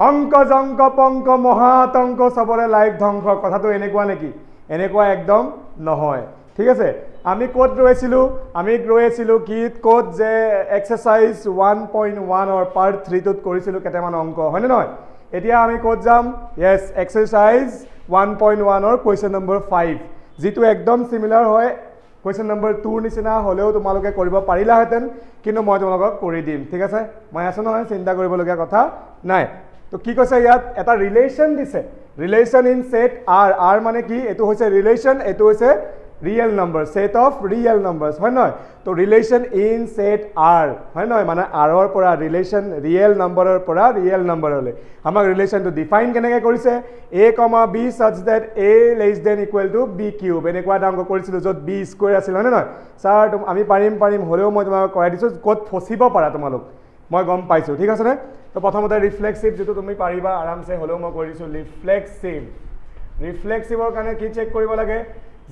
অংক জংক পংক মহাতংক চবৰে লাইফ ধ্বংস কথাটো এনেকুৱা নেকি এনেকুৱা একদম নহয় ঠিক আছে আমি কোড ৰৈছিলো কি কোড যে এক্সাৰসাইজ 1.1 অৰ পাৰ্ট 3 ত কৰিছিলো কেটামান অংক হয়নে নহয় এতিয়া আমি কোড যাম yes এক্সাৰসাইজ 1.1 অৰ কোৱেশ্চন নম্বৰ 5 যেটো একদম সিমিলাৰ হয় কোৱেশ্চন নম্বৰ 2 নিচিনা হলেও তোমালোকে কৰিব পাৰিলাহেতেন কিন্তু মই তোমালোকক কৰি দিম ঠিক আছে মই আছো নহয় চিন্তা কৰিবলগীয়া কথা নাই তো কি কৈছে ইয়াত এটা ৰিলেশন দিছে ৰিলেশন ইন সেট r মানে কি এটো হৈছে ৰিলেশন এটো হৈছে real number set of real numbers হয় নহয় তো ৰিলেশন ইন সেট r হয় নহয় মানে r ৰ পৰা ৰিলেশন real number ৰ পৰা real number লৈ আমাক ৰিলেশনটো ডিফাইন কেনেকৈ কৰিছে a, b such that a less than equal to b cube এনেকুৱা এটা অংক কৰিছিলো যত b স্কয়াৰ আছিল হয় নহয় স্যাৰ আমি পাৰিম হলেও মই তোমাক কৰাই দিছো ক'ত ফসিব পাৰা তোমালোক মই গম পাইছো ঠিক আছে নে তো প্ৰথমতে ৰিফ্লেক্সিভ যেটো তুমি পাৰিবা আৰামছে হলেও মই কৰি দিছো ৰিফ্লেক্সিভৰ কাৰণে কি চেক কৰিব লাগে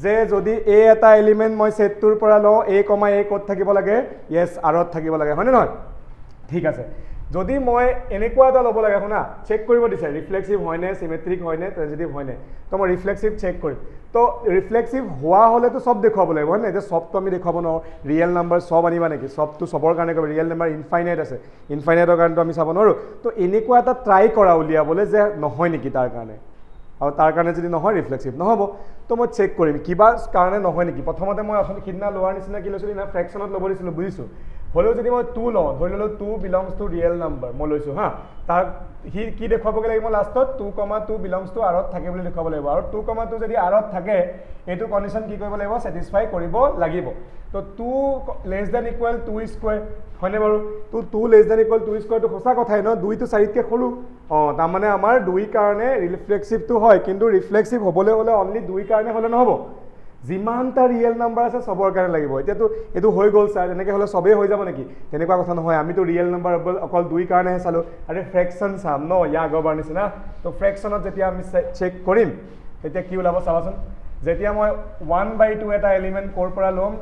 যে যদি a এটা এলিমেন্ট মই সেটটোৰ পৰা লও a, a ক'ত থাকিব লাগে yes r ত থাকিব লাগে হয় নহয় ঠিক আছে যদি মই এনেকুৱা এটা লব লাগে শুনা চেক কৰিব দিছে ৰিফ্লেক্সিভ হয়নে সিমেট্ৰিক হয়নে ট্ৰেজেডিভ হয়নে তো মই ৰিফ্লেক্সিভ চেক কৰিম তো ৰিফ্লেক্সিভ হোৱা হলে তো সব দেখুৱাব লাগিব হয় না যে সব তো আমি দেখুৱাব ন ৰিয়েল নাম্বাৰ সব আনিবা নেকি সব তো সবৰ কাৰণে কব ৰিয়েল নাম্বাৰ ইনফাইনাইট আছে ইনফাইনাইটৰ কাৰণে আমি চাব নোৱাৰো তো এনেকুৱা এটা ট্ৰাই কৰা উলিয়াবলে যে নহয় নেকি তাৰ কাৰণে আৰু তাৰ কাৰণে যদি নহয় ৰিফ্লেক্সিভ নহব তো মই চেক কৰিম কিবা কাৰণে নহয় নেকি প্ৰথমতে মই আসলে কিডনা লোৱাৰ নিচিনা কি লৈছিলো না ফ্ৰেকশনত ল'ব দিছিলো বুজিছো হলেও যদি মই 2 লওঁ ধৰি ললো 2 বিলংস টু ৰিয়েল নাম্বাৰ মই লৈছো হা তাৰ কি দেখুৱাবগে লাগিব লাষ্টত 2, 2 বিলংস টু r ত থাকে বুলি দেখুৱাব লাগিব আৰু 2, 2 যদি r ত থাকে এটো কন্ডিশন কি কৰিব লাগিব স্যাটিসফাই কৰিব লাগিব তো 2 লেস দ্যান ইকুয়াল 2 স্কয়াৰ হয়নে বাৰু তো 2 লেস দ্যান ইকুয়াল 2 স্কয়াৰ তো সঁচা কথাই ন 2 তো 4 কে সৰু তাৰ মানে আমাৰ 2 কাৰণে ৰিফ্লেক্সিভ তো হয় কিন্তু ৰিফ্লেক্সিভ হ'বলৈ হলে অনলি 2 কাৰণে হলে নহব যিমানটা ৰিয়েল নাম্বাৰ আছে সবৰ কাৰণে লাগিব এতিয়াতো এটো হৈ গল স্যাৰ এনেকৈ হলে সবেই হৈ যাব নেকি তেনেকুৱা কথা নহয় আমি তো ৰিয়েল নাম্বাৰ অকল 2 কাৰণেহে চালো আৰে ফ্ৰেকশন চাম ন ইয়া গবৰ নিচিনা তো ফ্ৰেকশনত যেতিয়া আমি চেক কৰিম তেতিয়া কি ওলাব চাবাচোন যেতিয়া মই 1/2 এটা এলিমেন্ট কোৰ পৰা লম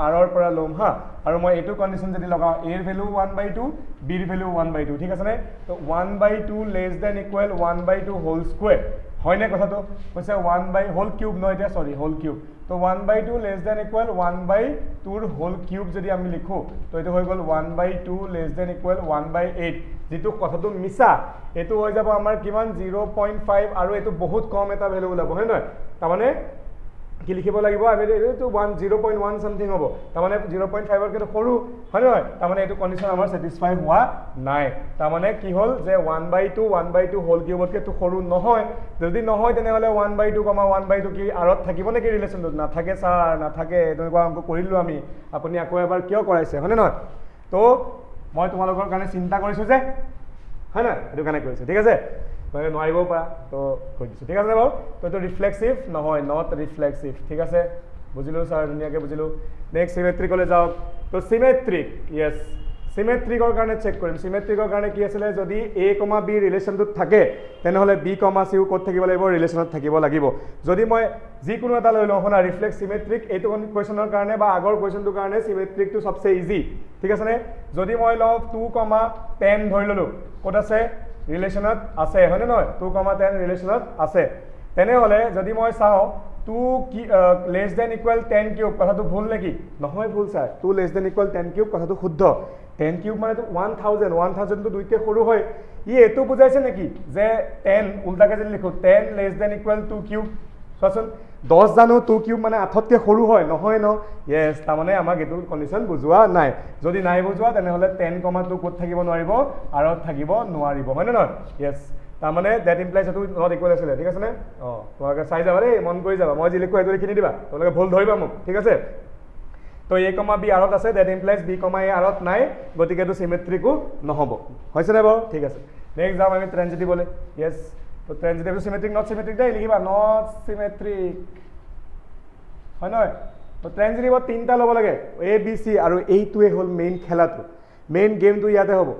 r ৰ পৰা লম হা আৰু মই এটো কন্ডিশন যদি লগাও a ৰ ভ্যালু 1/2 b ৰ ভ্যালু 1/2 ঠিক আছে নে তো 1/2 less than equal 1/2 whole square হয়নে কথাটো কৈছে 1 হোল কিউব নহয় এটা সৰি হোল কিউব তো 1/2 লেস দ্যান ইকুয়াল 1/2 ৰ হোল কিউব যদি আমি লিখো তো এটো হৈ গল 1/2 লেস দ্যান ইকুয়াল 1/8 যেটো কথাটো মিছা এটো হৈ যাব আমাৰ কিমান 0.5 আৰু এটো বহুত কম এটা ভ্যালু ওলাব হয় নহয় তাৰ মানে কি লিখিব লাগিব আমি এটো 0.1 সামথিং হ'ব তাৰ মানে 0.5 ৰ কেটো সৰু হয় নহয় তাৰ মানে এটো কন্ডিশন আমাৰ স্যাটিসফাই হোৱা নাই তাৰ মানে কি হ'ল যে 1/2 হোল কিউবতকে তো সৰু নহয় যদি নহয় তেনেহলে 1/2, 1/2 কি r ত থাকিব নেকি ৰিলেশনটো না থাকে স্যাৰ না থাকে তেনেকুৱা অংক কৰিলো আমি আপুনি আকৌ এবাৰ কিয় কৰাইছে হয় নহয় তো মই তোমালোকৰ কাৰণে চিন্তা কৰিছো যে হয় না এটো কাৰণে কৰিছো ঠিক আছে মানে নোৱাৰিব পা তো কৈ দিছো ঠিক আছে বাৰু তো এটো ৰিফ্লেক্সিভ নহয় নট ৰিফ্লেক্সিভ ঠিক আছে বুজিলো স্যাৰ ধুনিয়াকে বুজিলো নেক্সট সিমেট্ৰিকলে যাওক তো সিমেট্ৰিক यस সিমেট্ৰিকৰ কাৰণে চেক কৰিম সিমেট্ৰিকৰ কাৰণে কি আছিল যদি a, b ৰিলেশনটোত থাকে তেনেহলে b, c ক'ত থাকিব লাগিব ৰিলেশনত থাকিব লাগিব যদি মই যিকোনো এটা লৈ লওঁ না ৰিফ্লেক্স সিমেট্ৰিক এইটো কোৱেশ্চনৰ কাৰণে বা আগৰ কোৱেশ্চনটোৰ কাৰণে সিমেট্ৰিকটো সবচে ইজি ঠিক আছে নে যদি মই লওঁ 2, 10 ধৰি ললো ক'ত আছে ৰিলেশনত আছে হয় নে নহয় 2, 10 ৰিলেশনত আছে তেনেহলে যদি মই চাও 2 লেস দ্যান ইকুয়াল 10 কিউব কথাটো ভুল নেকি নহয় ভুল sir 2 less than equal 10 cube কথাটো শুদ্ধ 10 কিউব মানে তো 1000 তো 2 কে সৰু হয় ই এটো বুজাইছে নেকি যে 10 উল্টাকে যদি লিখো 10 লেস দ্যান ইকুয়াল 2 কিউব সচোন 10 জানো 2 কিউব মানে 8 কে সৰু হয় নহয় ন यस তাৰ মানে আমাক এটো কন্ডিশন বুজোৱা নাই যদি নাই বুজোৱা তেনেহলে 10, 2 ক'ত থাকিব নোৱাৰিব r ত থাকিব নোৱাৰিব হয় নহয় यस তাৰ মানে দ্যাট ইমপ্লাইজ এটো নট ইকুয়াল আছে ঠিক আছে নে তোমালোকে চাই যাবা ৰে মন কৰি যাবা মই যি লিখো এটো লিখি দিবা তোমালোকে ভুল ধৰিবা মোক ঠিক আছে তো a, b r ত আছে that implies b, a r ত নাই গতিকে এটো সিমেট্ৰিকো নহব হৈছে নে বাৰু ঠিক আছে নেক্সট যাম আমি ট্ৰানজিটিভ বলে यस তো ট্ৰানজিটিভ সিমেট্ৰিক নট সিমেট্ৰিক দেই লিখিবা নট সিমেট্ৰিক হয় নহয় তো ট্ৰানজিটিভত তিনটা ল'ব লাগে a, b, c আৰু এইটোৱে হল মেইন খেলাটো মেইন গেমটো ইয়াতে হ'ব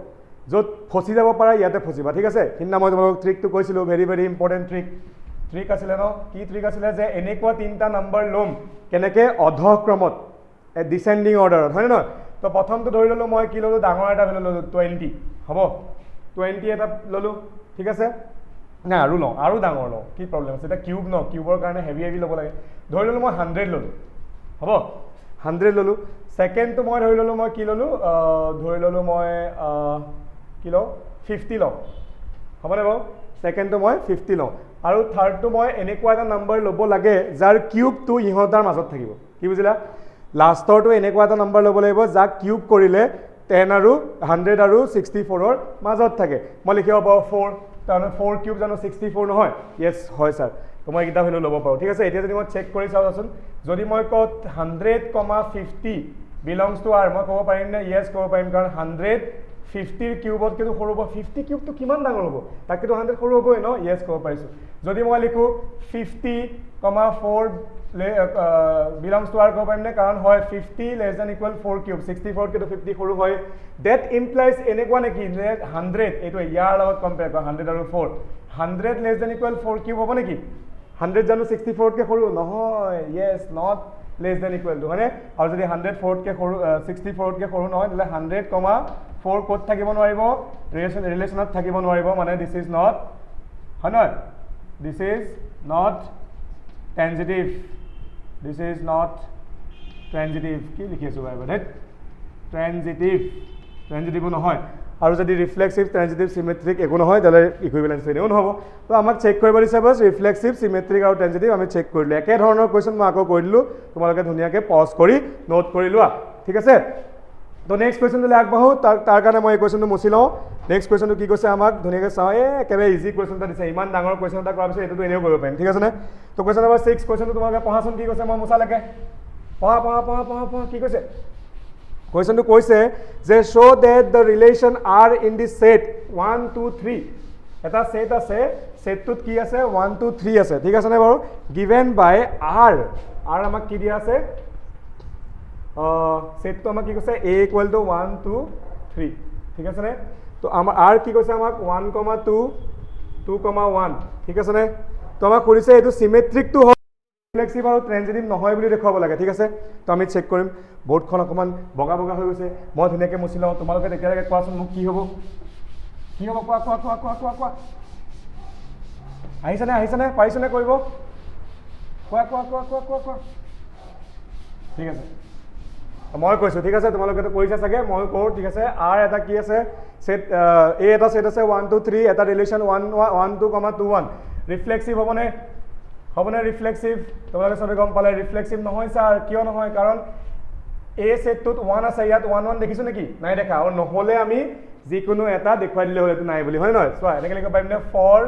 যত ফসি যাব পাৰা ইয়াতে ফসিবা ঠিক আছে কিন্না মই তোমাক ট্ৰিকটো কৈছিলো ভেৰি ভেৰি ইম্পৰ্টেন্ট ট্ৰিক আছিল ন কি ট্ৰিক আছিল যে এনেকুৱা তিনটা নাম্বাৰ লম কেনেকে অধক্ৰমত ডিসেন্ডিং অৰ্ডাৰত হয় ন তো প্ৰথমটো ধৰি ললো মই কি ললো ডাঙৰ এটা ভ্যালু ললো 20 হ'ব 20 এটা ললো ঠিক আছে নাই আৰু লওঁ আৰু ডাঙৰ লওঁ কি প্ৰব্লেম আছে এটা কিউব ন কিউবৰ কাৰণে হেভি হেভি ল'ব লাগে ধৰি ললোঁ মই 100 ল'লোঁ হ'ব 100 ল'লোঁ সেকেন্ডটো মই ধৰি ললোঁ মই কি ল'লোঁ ধৰি ললোঁ মই কি লওঁ 50 লওঁ হ'বনে বাৰু সেকেন্ডটো মই 50 লওঁ আৰু থাৰ্ডটো মই এনেকুৱা এটা নাম্বাৰ ল'ব লাগে যাৰ কিউবটো ইহঁতৰ মাজত থাকিব কি বুজিলা লাষ্টৰটো এনেকুৱা এটা নাম্বাৰ ল'ব লাগিব যাক কিউব কৰিলে 10 আৰু 100 আৰু 64ৰ মাজত থাকে মই লিখিব পাৰোঁ 4 তাৰমানে 4 কিউব জানো 64 নহয় ইয়েছ হয় ছাৰ তো মই এইকেইটা ভেলু ল'ব পাৰোঁ ঠিক আছে এতিয়া যদি মই চেক কৰি চাওঁচোন যদি মই কওঁ 100,50 বিলংছ টু আৰ মই ক'ব পাৰিম নে ইয়েছ ক'ব পাৰিম কাৰণ 150ৰ কিউবত কিন্তু সৰু হ'ব 50 কিউবটো কিমান ডাঙৰ হ'ব তাকেতো 100 সৰু হ'বই ন ইয়েছ ক'ব পাৰিছোঁ যদি মই লিখোঁ 50,4 belongs to r ক'ব পাৰিম নে কাৰণ হয় 50 less than equal 4 cube 64 কিন্তু 50 সৰু হয় that implies এনেকুৱা নেকি যে 100 এইটো ইয়াৰ লগত কম্পেয়াৰ কৰা 100 আৰু 4 100 less than equal 4 cube হ'ব নেকি 100 জানো 64 কে সৰু নহয় yes not less than equal to হয়নে আৰু যদি 100 কে সৰু 64 কে সৰু নহয় তেলে 100,4 ক'ত থাকিব নোৱাৰিব ৰিলেচনত থাকিব নোৱাৰিব মানে this is not হয় নহয় this is not transitive this is not transitive কি লিখি আছো বাৰু হেড transitive নহয় আৰু যদি ৰিফ্লেক্সিভ ট্ৰানজিটিভ সিমেট্ৰিক একো নহয় তাহলে ইকুইভ্যালেন্স এনেও নহব তো আমাক চেক কৰিব দিছে বাস ৰিফ্লেক্সিভ সিমেট্ৰিক আৰু ট্ৰানজিটিভ আমি চেক কৰিলো একে ধৰণৰ কোৱেশ্চন মই আকৌ কৈ দিলো তোমালোকে ধুনীয়াকৈ পজ কৰি নোট কৰি লোৱা ঠিক আছে তো নেক্সট কোৱেশ্চনলৈ আগবাঢ়ো তাৰ কাৰণে মই এই কোৱেশ্চনটো মুছি লওঁ নেক্সট কোৱেশ্চনটো কি কৈছে আমাক ধুনীয়াকৈ চাওঁ একেবাৰে ইজি কোৱেশ্চন এটা দিছে ইমান ডাঙৰ কোৱেশ্চন এটা কৰাৰ পিছত এইটো এনেও কৰিব পাৰিম ঠিক আছে নে তো কোৱেশ্চন নম্বৰ 6 কোৱেশ্চনটো তোমালোকে পঢ়াচোন কি কৈছে মই মুছালৈকে পঢ়া কি কৈছে কোৱেশ্চনটো কৈছে যে show that the relation r in the set 1 2 3 এটা সেট আছে সেটটোত কি আছে 1 2 3 আছে ঠিক আছে নে বাৰু given by r আমাক কি দিয়া আছে সেটটো আমাক কি কৈছে a equal to 1 2 3 ঠিক আছে নে তো আমাৰ r কি কৈছে আমাক 1 2 1 ঠিক আছে নে তো আমাক কৰিছে এইটো সিমেট্ৰিক টু ৰিফ্লেক্সিভ আৰু ট্ৰানজিটিভ নহয় বুলি দেখুৱাব লাগে ঠিক আছে তো আমি চেক কৰিম বোৰ্ডখন অকমান বগা হৈ গৈছে মই ধুনীয়াকৈ মুছি লওঁ তোমালোকে একেলগে কোৱাচোন মোক কি হ'ব কোৱা আহিছেনে পাৰিছেনে কৰিব কোৱা ঠিক আছে মই কৈছোঁ ঠিক আছে তোমালোকেতো কৰিছা চাগে মই কওঁ ঠিক আছে আৰ এটা কি আছে সেট এ এটা সেট আছে 1 2 3 এটা ৰিলেশ্যন 1 2 21 ৰিফ্লেক্সিভ হ'বনে ৰিফ্লেক্সিভ তোমালোকে সবে গম পালে ৰিফ্লেক্সিভ নহয় ছাৰ কিয় নহয় কাৰণ এ সেটটোত 1 আছে ইয়াত 1 1 দেখিছো নেকি নাই দেখা আৰু নহলে আমি যিকোনো এটা দেখুৱাই দিলে হলে নাই বুলি হয় নহয় চোৱা এনেকৈ লিখিব পাৰিম নে ফৰ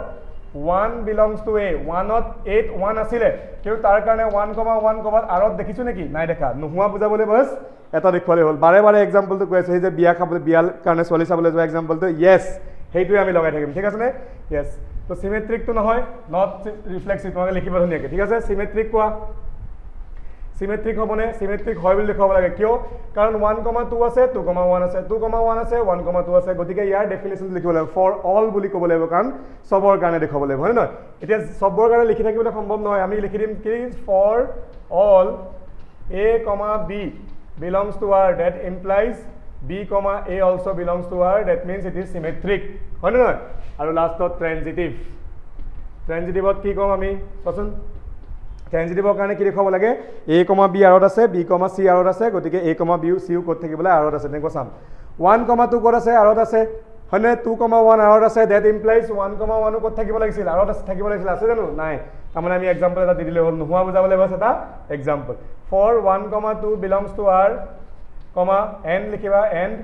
1 belongs to a 1ত 8 1 আছিলে কিন্তু তাৰ কাৰণে 1,1 ক'বাত আৰত দেখিছো নেকি নাই দেখা নোহোৱা বুজাবলৈ বস এটা দেখুৱালে হ'ল বাৰে এক্সাম্পলটো কৈ আছে যে বিয়া খাবলৈ বিয়াৰ কাৰণে ছোৱালী চাবলৈ যোৱা এক্সাম্পলটো ইয়েছ সেইটোৱে আমি লগাই থাকিম ঠিক আছে নে ইয়েছ তো সিমেট্ৰিকটো নহয় নট ৰিফ্লেক্সিভ তোমালোকে লিখিব ধুনীয়াকৈ ঠিক আছে সিমেট্ৰিক কোৱা সিমেট্ৰিক হ'বনে সিমেট্ৰিক হয় বুলি দেখুৱাব লাগে কিয় কাৰণ 1,2 আছে 2,1 আছে 2,1 আছে 1,2 আছে গতিকে ইয়াৰ ডেফিনেশ্যন লিখিব লাগিব ফৰ অল বুলি ক'ব লাগিব কাৰণ সবৰ কাৰণে দেখুৱাব লাগিব হয় নহয় এতিয়া সবৰ কাৰণে লিখি থাকিবলৈ সম্ভৱ নহয় আমি লিখি দিম কি for all a, b belongs to r that implies b, a also belongs to r that means it is symmetric হয় নহয় আৰু লাষ্টত ট্ৰানজিটিভত কি ক'ম আমি চোৱাচোন ট্ৰানজিটিভৰ কাৰণে কি দেখুৱাব লাগে a, b আৰত আছে b, c আৰত আছে গতিকে a, b, c ক'ত থাকিবলৈ আৰত আছে তেনেকৈ চাম 1, 2 ক'ত আছে আৰত আছে হয়নে 2,1 আৰত আছে that implies 1,1 ক'ত থাকিব লাগিছিল আৰত আছে থাকিব লাগিছিল আছে জানো নাই তাৰমানে আমি এক্সাম্পল এটা দি দিলে হ'ল নোহোৱা বুজাবলৈ বাছ এটা example for 1, 2 belongs to r and লিখিবা and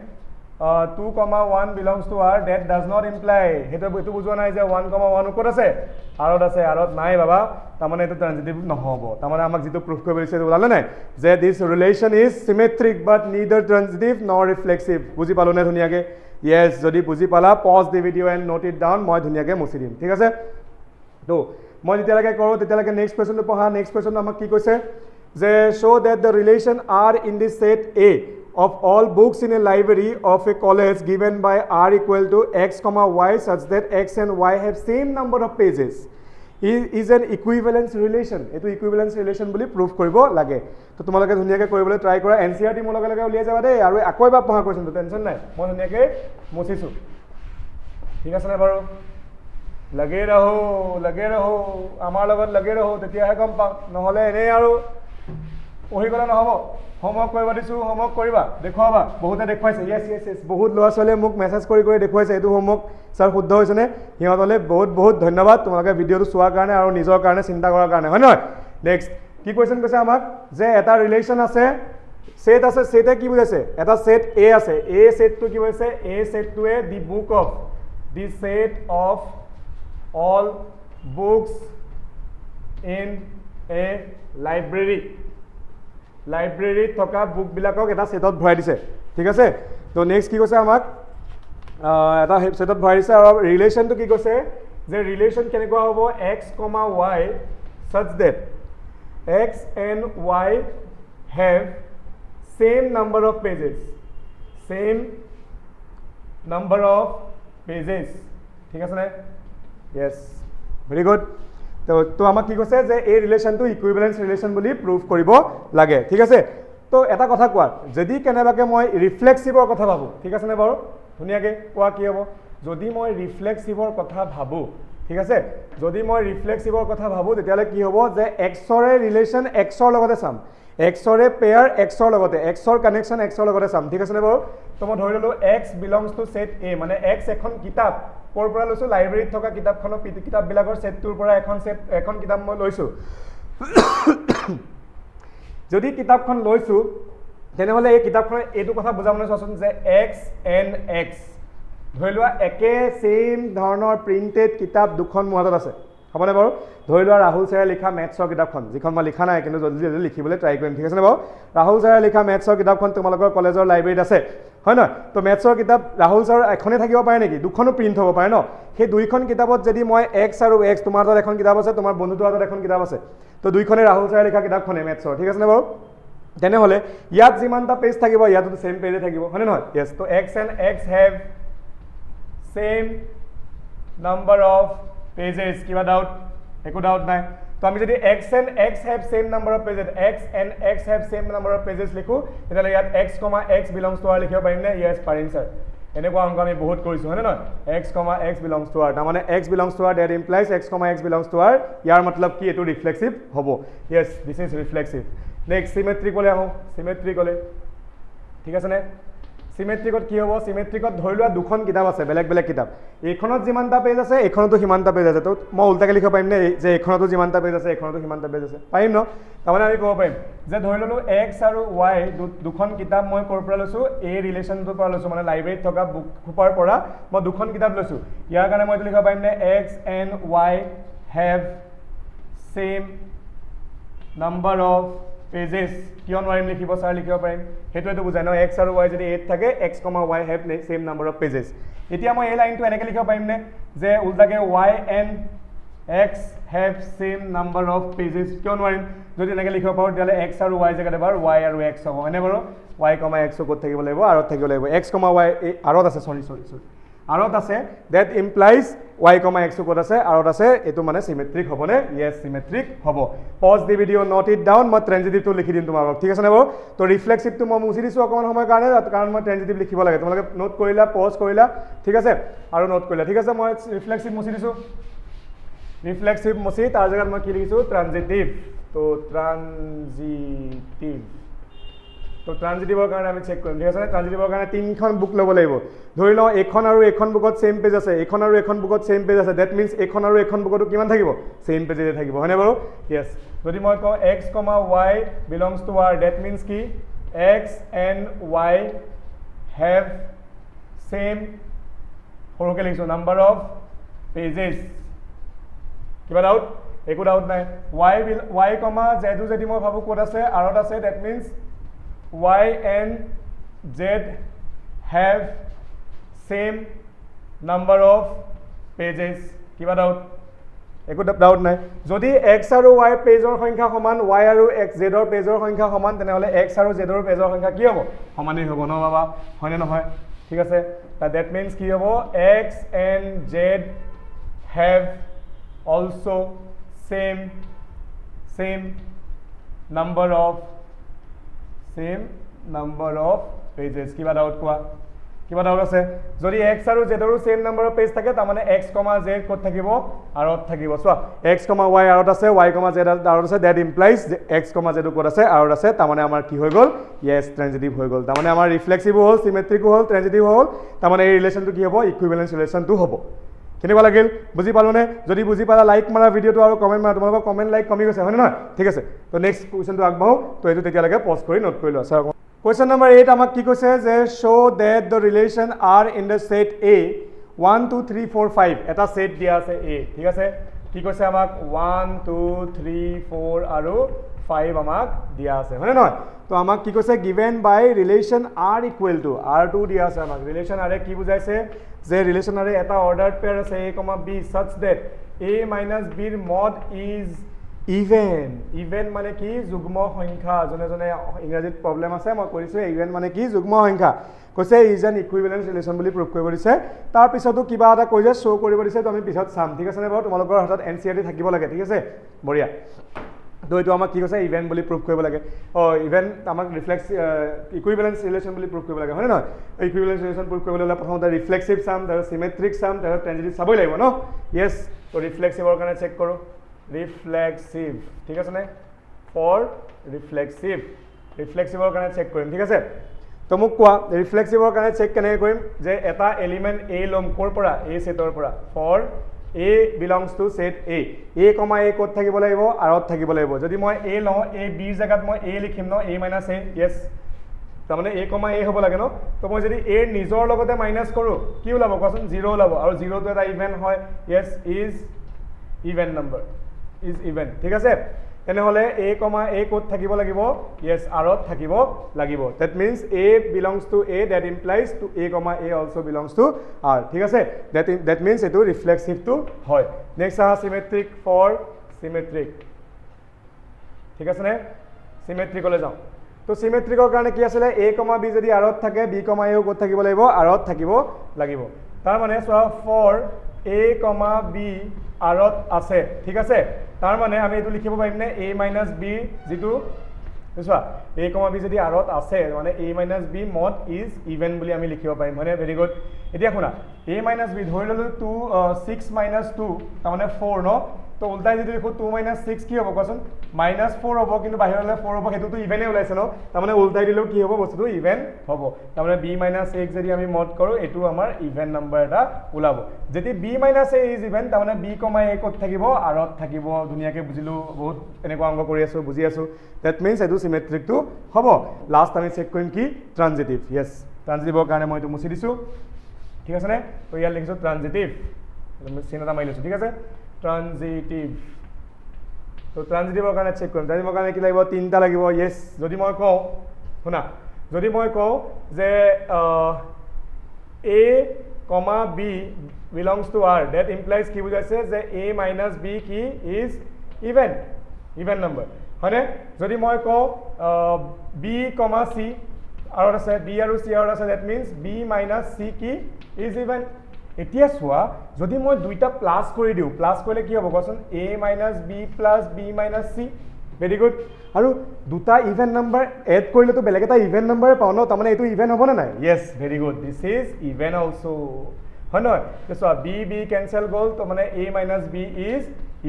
2,1 belongs to r that does not imply হেতু বুজোৱা নাই যে 1,1 ক'ত আছে আৰত নাই বাবা তাৰমানে এটো ট্ৰানজিটিভ নহব তাৰমানে আমাক যেটো প্ৰুফ কৰিব দিছে ওলালে নাই যে this relation is symmetric but neither transitive nor reflexive বুজি পালো নে ধুনীয়াকৈ yes যদি বুজি পালা pause the video and note it down মই ধুনীয়াকৈ মুছি দিম ঠিক আছে তো মই যেতিয়ালৈকে কৰোঁ তেতিয়ালৈকে নেক্সট কোৱেশ্চনটো পঢ়া নেক্সট কোৱেশ্চনটো আমাক কি কৈছে যে show that the relation r in the set a of all books in a library of a college given by r equal to x, y such that x and y have same number of pages is an equivalence relation etu equivalence relation বুলি proof কৰিব লাগে তো তোমালোকে ধুনীয়াকৈ কৰিবলৈ try কৰা এনসিআৰটি মোৰ লগে লগে উলিয়াই যাবা দেই আৰু আকৌ এবাৰ পঢ়া কোৱেশ্চনটো টেনচন নাই মই ধুনীয়াকৈ মুছিছো ঠিক আছে নে বাৰু लगे रहो आमार लगत लगे रहो तेतियाहे गम पाम নহলে এনে আৰু পঢ়ি গলে নহব হোমৱৰ্ক কৰিব দিছো হোমৱৰ্ক কৰিবা দেখুৱাবা বহুতে দেখুৱাইছে ইয়েস বহুত ল'ৰা ছোৱালীয়ে মোক মেছেজ কৰি দেখুৱাইছে এইটো হোমৱৰ্ক স্যাৰ শুদ্ধ হৈছে নে হিহঁতলে বহুত ধন্যবাদ তোমালোকে ভিডিঅটো চোৱাৰ কাৰণে আৰু নিজৰ কাৰণে চিন্তা কৰাৰ কাৰণে হয় নহয় নেক্সট কি কোৱেশ্চন কৈছে আমাক যে এটা ৰিলেচন আছে সেট আছে সেটে কি বুজাইছে এটা সেট এ আছে এ সেটটো কি বুজাইছে এ সেটটোৱে the book of the set of all books in a library থকা বুক বিলাকক এটা সেটত ভৰাই দিছে ঠিক আছে তো নেক্সট কি কৈছে আমাক এটা সেটত ভৰাই দিছে আৰু ৰিলেশনটো কি কৈছে যে ৰিলেশন কেনেকুৱা হ'ব x, y such that x and y have same number of pages ঠিক আছে নে Yes, very good. তো আমাক কি কৈছে যে এই ৰিলেশনটো ইকুইভ্যালেন্স ৰিলেশন বুলি প্ৰুভ কৰিব লাগে ঠিক আছে তো এটা কথা কোৱা যদি কেনেবাকে মই ৰিফ্লেক্সিভৰ কথা ভাবো ঠিক আছে নে বাৰু ধুনিয়াকে কোৱা কি হ'ব যদি মই ৰিফ্লেক্সিভৰ কথা ভাবো ঠিক আছে যদি মই ৰিফ্লেক্সিভৰ কথা ভাবো তেতিয়ালে কি হ'ব যে x ৰে ৰিলেশন x ৰ লগতে চাম x ৰে পেয়াৰ x ৰ লগতে x ৰ কানেকশন x ৰ লগতে চাম ঠিক আছে নে বাৰু তো মই ধৰি ললো x belongs to set A মানে x এখন কিতাপ কোৰ পৰা লৈছো লাইব্ৰেৰীত থকা কিতাপখনৰ কিতাপ বিলাকৰ সেটটোৰ পৰা এখন কিতাপ মই লৈছো যদি কিতাপখন লৈছো তেনেহলে এই কিতাপখন এইটো কথা বুজাবলৈ চাচোন যে x and x ধৰি লোৱা একে সেম ধৰণৰ প্ৰিন্টেড কিতাপ দুখন মুহাতত আছে হবনে বাৰু ধৰি লোৱা ৰাহুল ছাৰে লিখা মেথছৰ কিতাপখন যিখন মই লিখা নাই কিন্তু জলদি জলদি লিখিবলৈ ট্ৰাই কৰিম ঠিক আছে নে বাৰু ৰাহুল ছাৰে লিখা মেথছৰ কিতাপখন তোমালোকৰ কলেজৰ লাইব্ৰেৰীত আছে হয় না তো মেথছৰ কিতাপ ৰাহুল ছাৰ এখনে থাকিব পাৰে নেকি দুখনো প্ৰিন্ট হ'ব পাৰে ন সেই দুইখন কিতাপত যদি মই x আৰু x তোমাৰ হাতত এখন কিতাপ আছে তোমাৰ বন্ধুটোৰ হাতত এখন কিতাপ আছে তো দুইখনে ৰাহুল ছাৰে লিখা কিতাপখনে মেথছৰ ঠিক আছে নে বাৰু তেনেহলে ইয়াত যিমানটা পেজ থাকিব ইয়াতো সেম পেজে থাকিব হয়নে নহয় yes তো x and x have same number of pages কিবা ডাউট একো ডাউট নাই তো আমি যদি x and x have same number of pages x and x have same number of pages লিখো তেতিয়ালে ইয়াত x, x belongs to r লিখিব পাৰিম নে yes পাৰিম স্যাৰ এনেকুৱা অংক আমি বহুত কৰিছো হয়নে নহয় x, x belongs to r তাৰ মানে x belongs to r that implies x, x belongs to r ইয়াৰ मतलब কি এটো ৰিফ্লেক্সিভ হ'ব yes this is reflexive next symmetrical আহো symmetrical ঠিক আছে নে সিমেট্ৰিকত কি হ'ব সিমেট্ৰিকত ধৰি লোৱা দুখন কিতাপ আছে বেলেগ বেলেগ কিতাপ এইখনত যিমানটা পেজ আছে এইখনতো সিমানটা পেজ আছে তো মই উল্টাকে লিখিব পাৰিম নে যে এইখনতো যিমানটা পেজ আছে এইখনতো সিমানটা পেজ আছে পাৰিম ন তাৰমানে আমি ক'ব পাৰিম যে ধৰি ললো x আৰু y দুখন কিতাপ মই ক'ৰ পৰা লৈছো a ৰিলেশনটোৰ পৰা লৈছো মানে লাইব্ৰেৰীত থকা বুক খোপাৰ পৰা মই দুখন কিতাপ লৈছো ইয়াৰ কাৰণে মই লিখিব পাৰিম নে x and y have same number of pages কিয় নোৱাৰিম লিখিব স্যাৰ লিখিব পাৰিম হেতুটো বুজাই ন x আৰু y যদি 8 থাকে x, y have same number of pages এতিয়া মই এই লাইনটো এনেকৈ লিখিব পাৰিম নে যে উল্টাকে y and x have same number of pages কিয় নোৱাৰিম যদি এনেকৈ লিখিব পাৰো তেতিয়ালে x আৰু y জেগাতে বাৰ y আৰু x হ'ব এনে বাৰু y, x ক'ত থাকিব লাগিব আৰত থাকিব লাগিব x, y আৰত আছে সৰি আৰত আছে that implies y, x ক'ত আছে আৰত আছে এটো মানে সিমেট্ৰিক হ'ব নে yes সিমেট্ৰিক হ'ব পজ দি ভিডিও নোট ইট ডাউন মই ট্ৰানজিটিভটো লিখি দিম তোমালোকক ঠিক আছে নে বাৰু তো ৰিফ্লেক্সিভটো মই মুছি দিছো অকমান সময় কাৰণে কাৰণ মই ট্ৰানজিটিভ লিখিব লাগে তোমালোকে নোট কৰিলা পজ কৰিলা ঠিক আছে আৰু নোট কৰিলা ঠিক আছে মই ৰিফ্লেক্সিভ মুছি দিছো ৰিফ্লেক্সিভ মুছি তাৰ জায়গাত মই কি লিখিছো ট্ৰানজিটিভ তো ট্ৰানজিটিভ তো ট্ৰানজিটিভৰ কাৰণে আমি চেক কৰিম ঠিক আছে ট্ৰানজিটিভৰ কাৰণে তিনখন বুক ল'ব লাগিব ধৰি লওঁ এখন আৰু এখন বুকত সেম পেজ আছে এখন আৰু এখন বুকত সেম পেজ আছে দ্যাট মিন্স এখন আৰু এখন বুকতো কিমান থাকিব সেম পেজে থাকিব হয়নে বাৰু yes যদি মই কওঁ x, y belongs to r that means কি x and y have same সৰুকে লিখিছো number of pages কিবা ডাউট একো ডাউট নাই y, z যদি মই ভাবো ক'ত আছে আৰত আছে that means y and z have same number of pages কিবা ডাউট একো ডাউট নাই যদি x আৰু y পেজৰ সংখ্যা সমান y আৰু x z ৰ পেজৰ সংখ্যা সমান তেনেহলে x আৰু z ৰ পেজৰ সংখ্যা কি হ'ব সমানেই হ'ব ন বাবা হয়নে নহয় ঠিক আছে that means কি হ'ব x and z have also same number of pages কিবা ডাউট কোৱা কিবা ডাউট আছে যদি x আৰু z ৰো সেম নাম্বাৰৰ পেজ থাকে তাৰ মানে x, z ক'ত থাকিব আৰত থাকিব চোৱা x, y আৰত আছে y, z আৰত আছে দ্যাট ইমপ্লাইজ যে x, z ক'ত আছে আৰত আছে তাৰ মানে আমাৰ কি হৈ গ'ল yes ট্ৰানজিটিভ হৈ গ'ল তাৰ মানে আমাৰ ৰিফ্লেক্সিভ হ'ল সিমেট্ৰিক হ'ল ট্ৰানজিটিভ হ'ল তাৰ মানে এই ৰিলেচনটো কি হ'ব ইকুইভ্যালেন্স ৰিলেচনটো হ'ব কেনেকুৱা লাগিল বুজি পালোনে যদি বুজি পালা লাইক মাৰা ভিডিওটো আৰু কমেন্ট মাৰা তোমালোকৰ কমেন্ট লাইক কমি গৈছে হয় নহয় ঠিক আছে তো নেক্সট কোৱেশ্চনটো আগবাঢ়ো তো এইটো তেতিয়ালৈকে পজ কৰি নোট কৰি লোৱা স্যাৰ Question number 8 আমাক কি কৈছে যে show that the relation are in the set A 1 2 3 4 5 এটা সেট দিয়া আছে A ঠিক আছে কি কৈছে আমাক 1 2 3 4 আৰু 5 আমাক দিয়া আছে হয় নহয় তো আমাক কি কৈছে given by relation R equal to R2 দিয়া আছে আমাক relation R কি বুজাইছে যে relation R এটা ordered pair আছে A, B such that A minus B ৰ mod is ইভেন মানে কি যুগ্ম সংখ্যা জনে জনে ইংৰাজীত প্ৰবলেম আছে মই কৰিছো ইভেন মানে কি যুগ্ম সংখ্যা কৈছে ইজ এন ইকুইভ্যালেন্স ৰিলেচন বুলি প্ৰুভ কৰিব দিছে তাৰ পিছতো কিবা এটা কৈ যে শো কৰিব দিছে তো আমি পিছত চাম ঠিক আছে নে বাৰু তোমালোকৰ হাতত এনসিআৰটি থাকিব লাগে ঠিক আছে বঢ়িয়া তো এইটো আমাক কি কৈছে ইভেন বুলি প্ৰুভ কৰিব লাগে ইভেন আমাক ৰিফ্লেক্স ইকুইভ্যালেন্স ৰিলেচন বুলি প্ৰুভ কৰিব লাগে হয় নহয় ইকুইভ্যালেন্স ৰিলেচন প্ৰুভ কৰিবলৈ হ'লে প্ৰথমতে ৰিফ্লেক্সিভ চাম তাৰপিছত সিমেট্ৰিক চাম তাৰপিছত ট্ৰানজিটিভ চাবই লাগিব ন ইয়েছ তো ৰিফ্লেক্সিভৰ কাৰণে চেক কৰোঁ reflexive ঠিক আছে নে for reflexiveৰ কাৰণে চেক কৰিম ঠিক আছে তো মোক কোৱা ৰিফ্লেক্সিভৰ কাৰণে চেক কেনেকৈ কৰিম যে এটা এলিমেন্ট A লম কৰ পৰা A সেটৰ পৰা for A belongs to set A A, A ক'ত থাকিব লাগিব আৰত থাকিব লাগিব যদি মই A লওঁ A B ৰ জাগাত মই A লিখিম ন A - A yes তাৰ মানে A, A হ'ব লাগে ন তো মই যদি A নিজৰ লগতে মাইনাস কৰো কি ওলাব কোৱাচোন 0 ওলাব আৰু 0 টো এটা ইভেন হয় yes is even number is even ঠিক আছে তেনেহলে A, A ক'ত থাকিব লাগিব yes আৰত থাকিব লাগিব that means A belongs to A that implies to A, A also belongs to R ঠিক আছে that means এটো ৰিফ্লেক্সিভ টু হয় নেক্সট আ সিমেট্ৰিক for symmetric ঠিক আছে নে সিমেট্ৰিকলৈ যাও তো সিমেট্ৰিকৰ কাৰণে কি আছিল A, B যদি আৰত থাকে B, A ক'ত থাকিব লাগিব আৰত থাকিব লাগিব তাৰ মানে চোৱা for A, B আৰত আছে ঠিক আছে তাৰ মানে আমি এটো লিখিব পাৰিম নে A minus B যেটো বুঝবা A, B যদি আৰত আছে মানে A minus B mod is even বুলি আমি লিখিব পাৰিম মানে ভেৰি গুড এতিয়া শুনা A minus B ধৰি ললো 6 minus 2 তাৰ মানে 4 ন তো উল্টাই যদি লিখো 2 minus 6 কি হ'ব কোৱাচোন -4 হ'ব কিন্তু বাহিৰলৈ 4 হ'ব হেতুটো ইভেনে ওলাইছে ন তাৰ মানে উল্টাই দিলেও কি হ'ব বস্তুটো ইভেন হ'ব তাৰ মানে B minus A যদি আমি মড কৰো এটো আমাৰ ইভেন নাম্বাৰ এটা ওলাব যদি B minus A is even তাৰ মানে B, A ক'ত থাকিব আৰত থাকিব ধুনিয়াকে বুজিলো বহুত এনেকুৱা অংক কৰি আছো বুজি আছো that means এটো সিমেট্ৰিক টু হ'ব লাষ্ট আমি চেক কৰিম কি ট্ৰানজিটিভ yes ট্ৰানজিটিভৰ কাৰণে মই এটো মুছি দিছো ঠিক আছে নে তো ইয়াৰ লিখিছো ট্ৰানজিটিভ আমি চিহ্নটা মাৰি লৈছো ঠিক আছে ট্ৰানজিটিভ তো ট্ৰানজিটিভৰ কাৰণে চেক কৰিম ট্ৰানজিটিভৰ কাৰণে কি লাগিব তিনটা লাগিব yes যদি মই কওঁ শুনা যদি মই কওঁ যে A, B belongs to R that implies কি বুজাইছে যে A minus B কি is even number হয়নে যদি মই কওঁ B, C আৰত আছে B আৰু C আৰত আছে that means B minus C কি is even এতিয়া সোয়া যদি মই দুইটা প্লাস কৰি দিও প্লাস কৰিলে কি হ'ব কোৱাচোন A minus B plus B minus C very good আৰু দুটা ইভেন নাম্বাৰ এড কৰিলে তো বেলেগ এটা ইভেন নাম্বাৰ পাও ন তাৰ মানে এটো ইভেন হ'ব না নাই yes very good this is even also হয় নহয় তো সোয়া B ক্যান্সেল গল তো মানে A minus B is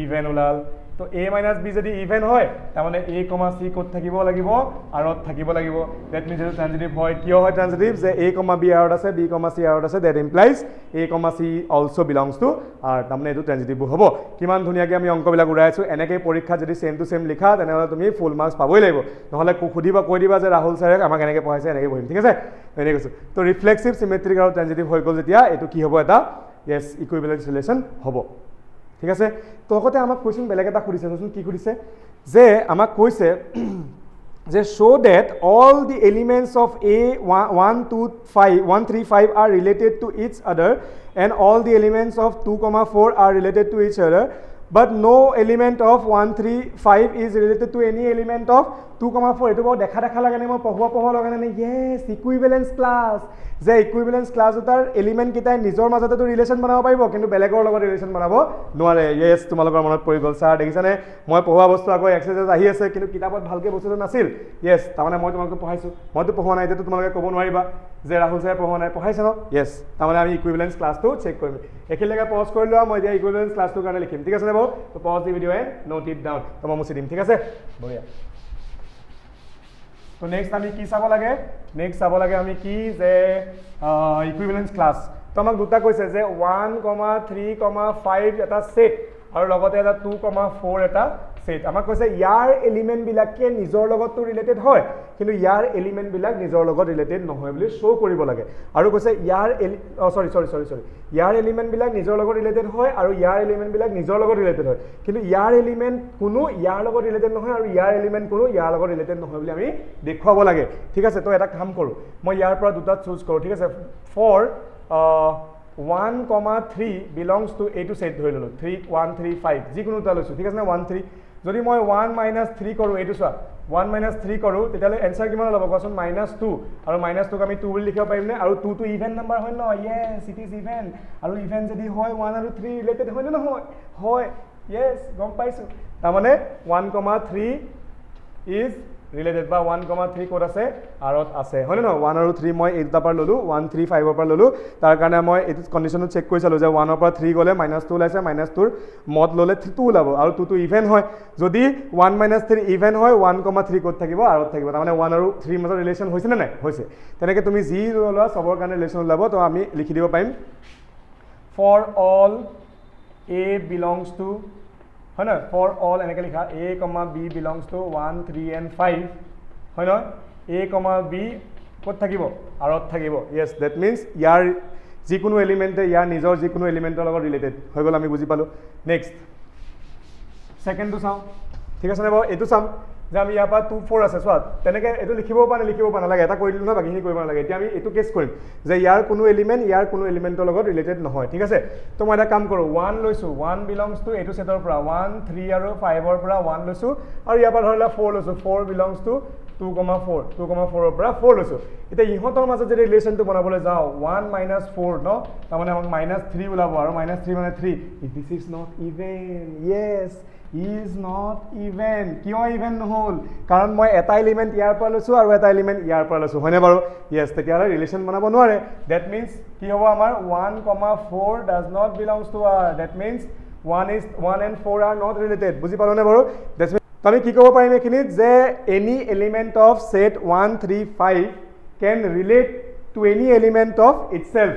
even ওলাল তো A minus B যদি ইভেন হয় তাৰ মানে A, C ক'ত থাকিব লাগিব আৰত থাকিব লাগিব that means এটা ট্ৰানজিটিভ হয় কিয় হয় ট্ৰানজিটিভ যে A, B আৰত আছে B, C আৰত আছে that implies A, C also belongs to R তাৰ মানে এটো ট্ৰানজিটিভ হ'ব কিমান ধুনিয়াকে আমি অংকবিলাক উৰাইছো এনেকৈ পৰীক্ষা যদি সেম টু সেম লিখা তেনেহলে তুমি ফুল মাৰ্কস পাবই লাগিব নহলে খুদিবা কৈ দিবা যে ৰাহুল স্যাৰে আমাক এনেকৈ পঢ়াইছে এনেকৈ পঢ়িম ঠিক আছে এনে কৈছো তো ৰিফ্লেক্সিভ সিমেট্ৰিক আৰু ট্ৰানজিটিভ হৈ গল যেতিয়া এটো কি হ'ব এটা yes ইকুইভ্যালেন্স ৰিলেচন হ'ব ঠিক আছে তো আগতে আমাক কোৱেশ্চন বেলেগ এটা খুদিছে চোন কি খুদিছে যে আমাক কৈছে যে show that all the elements of A 1 2 5 1 3 5 are related to each other and all the elements of 2 4 are related to each other but no element of 1 3 5 is related to any element of 2 4 এটো বহুত দেখা লাগে নে মই পঢ়ুৱা লগা নে yes equivalence class যে equivalence class এটাৰ এলিমেন্ট কিটাই নিজৰ মাজতে তো ৰিলেচন বনাব পাৰিব কিন্তু বেলেগৰ লগত ৰিলেচন বনাব নোৱাৰে yes তোমালোকৰ মনত পৰি গল স্যাৰ দেখিছানে মই পঢ়ুৱা বস্তু আকৌ এক্সাৰসাইজ আহি আছে কিন্তু কিতাপত ভালকে বস্তুটো নাছিল yes তাৰমানে মই তোমালোকক পঢ়াইছো মইতো পঢ়ুৱা নাই এটো তোমালোকে ক'ব নোৱাৰিবা যে ৰাহুল ছাৰে পঢ়োৱা নাই, পঢ়াইছে ন? য়েছ, তাৰমানে আমি ইকুইভেলেঞ্চ ক্লাছটো চেক কৰিম। এইখিনিলৈকে পজ কৰি লোৱা, মই এতিয়া ইকুইভেলেঞ্চ ক্লাছটোৰ কাৰণে লিখিম, ঠিক আছে নে বাৰু? তো pause the video' and note it down, তো মই মুচি দিম, ঠিক আছে? বঢ়িয়া। তো নেক্সট আমি কি চাব লাগে? নেক্সট চাব লাগে আমি কি যে ইকুইভেলেঞ্চ ক্লাছ। তো আমাক দুটা কৈছে যে 1,3,5 এটা ছেট আৰু লগতে এটা 2,4 এটা ছেট। আমাক কৈছে ইয়াৰ এলিমেণ্টবিলাকে নিজৰ লগততো ৰিলেটেড হয়, কিন্তু ইয়াৰ এলিমেণ্টবিলাক নিজৰ লগত ৰিলেটেড নহয় বুলি শ্ব' কৰিব লাগে। আৰু কৈছে ইয়াৰ ইয়াৰ এলিমেণ্টবিলাক নিজৰ লগত ৰিলেটেড হয় আৰু ইয়াৰ এলিমেণ্টবিলাক নিজৰ লগত ৰিলেটেড হয়, কিন্তু ইয়াৰ এলিমেণ্ট কোনো ইয়াৰ লগত ৰিলেটেড নহয় আৰু ইয়াৰ এলিমেণ্ট কোনো ইয়াৰ লগত ৰিলেটেড নহয় বুলি আমি দেখুৱাব লাগে, ঠিক আছে? তো এটা কাম কৰোঁ, মই ইয়াৰ পৰা দুটা চুজ কৰোঁ, ঠিক আছে? ফৰ 1,3 বিলংছ টু এইটো ছেট ধৰি ল'লোঁ, 3, 1, 3, 5 যিকোনো এটা লৈছোঁ, ঠিক আছে নে? 1, 3 যদি মই 1 - 3 কৰোঁ, এইটো চোৱা 1 - 3 কৰোঁ, তেতিয়াহ'লে এনচাৰ কিমান ওলাব কোৱাচোন? -2, আৰু -2ক আমি 2 বুলি লিখিব পাৰিমনে? আৰু 2টো ইভেন নাম্বাৰ হয় ন? য়েছ, ইট ইজ ইভেন। আৰু ইভেন যদি হয় 1 আৰু 3 ৰিলেটেড হয়নে নহয়? হয়, য়েছ, গম পাইছোঁ। তাৰমানে 1,3 ইজ ৰিলেটেড, বা 1,3 ক'ত আছে? আৰত আছে, হয়নে নহয়? 1 আৰু 3 মই এই দুটাৰ পৰা ল'লোঁ, 1, 3, 5ৰ পৰা ল'লোঁ। তাৰ কাৰণে মই এইটো কণ্ডিশ্যনটো চেক কৰি চালোঁ যে 1ৰ পৰা 3 গ'লে -2 ওলাইছে, -2ৰ মত ল'লে 2 ওলাব, আৰু 2টো ইভেন হয়। যদি 1 - 3 ইভেন হয়, 1,3 ক'ত থাকিব? আৰত থাকিব। তাৰমানে 1 আৰু 3 মাজত ৰিলেশ্যন হৈছেনে নাই? হৈছে। তেনেকৈ তুমি যি লোৱা চবৰ কাৰণে ৰিলেশ্যন ওলাব। তো আমি লিখি দিব পাৰিম for all A belongs to, হয় নহয়? ফৰ অল এনেকৈ লিখা A, B belongs to 1, 3 and 5, হয় নহয়? A, B ক'ত থাকিব? আৰত থাকিব। য়েছ, ডেট মিনছ ইয়াৰ যিকোনো এলিমেণ্টে ইয়াৰ নিজৰ যিকোনো এলিমেণ্টৰ লগত ৰিলেটেড হৈ গ'ল, আমি বুজি পালোঁ। নেক্সট ছেকেণ্ডটো চাওঁ, ঠিক আছে নে বাৰু? এইটো চাম যে আমি ইয়াৰ পৰা 2, 4 আছে, চোৱা তেনেকৈ এইটো লিখিব পৰা নালাগে, এটা কৰি দিলোঁ নহয়, বাকীখিনি কৰিব নালাগে। এতিয়া আমি এইটো কেছ কৰিম যে ইয়াৰ কোনো এলিমেণ্ট ইয়াৰ কোনো এলিমেণ্টৰ লগত ৰিলেটেড নহয়, ঠিক আছে? তো মই এটা কাম কৰোঁ, 1 লৈছোঁ, 1 বিলংছ টু এইটো ছেটৰ পৰা 1, 3 আৰু 5ৰ পৰা 1 লৈছোঁ, আৰু ইয়াৰ পৰা ধৰিলে 4 লৈছোঁ, 4 বিলংছ টু 2,4, 2,4ৰ পৰা 4 লৈছোঁ। এতিয়া ইহঁতৰ মাজত যদি ৰিলেশ্যনটো বনাবলৈ যাওঁ 1 - 4 ন, তাৰমানে আমাক -3 ওলাব, আৰু -3 মানে 3, this is not even. Yes, is not even. কিয় ইভেন নহ'ল? কাৰণ মই এটা এলিমেণ্ট ইয়াৰ পৰা লৈছোঁ আৰু এটা এলিমেণ্ট ইয়াৰ পৰা লৈছোঁ, হয়নে বাৰু? য়েছ, তেতিয়াহ'লে ৰিলেশ্যন বনাব নোৱাৰে। ডেট মিনছ কি হ'ব আমাৰ? 1,4 does not belongs to R. That means 1 and 4 are not related. বুজি পালোঁনে বাৰু? ডেট মিনছ আমি কি ক'ব পাৰিম এইখিনিত যে any element of set 1, 3, 5 can relate to any element of itself,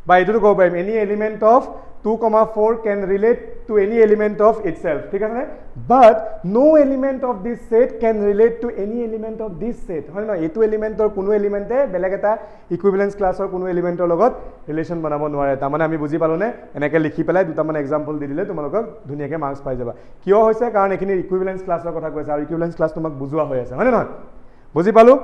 বা এইটোতো ক'ব পাৰিম any element of 2,4 can relate to any element of itself, ঠিক আছে নে? But no' element of this set can relate to any element of this set, হয় নহয়? এইটো এলিমেণ্টৰ কোনো এলিমেণ্টে বেলেগ এটা ইকুইভেলেঞ্চ ক্লাছৰ কোনো এলিমেণ্টৰ লগত ৰিলেশ্যন বনাব নোৱাৰে। তাৰমানে আমি বুজি পালোঁনে? এনেকৈ লিখি পেলাই দুটামান এক্সাম্পল দি দিলে তোমালোকক ধুনীয়াকৈ মাৰ্কছ পাই যাবা। কিয় হৈছে? কাৰণ এইখিনি ইকুইভেলেঞ্চ ক্লাছৰ কথা কৈছে, আৰু ইকুইভেলেঞ্চ ক্লাছ তোমাক বুজোৱা হৈ আছে, হয়নে নহয়? বুজি পালোঁ?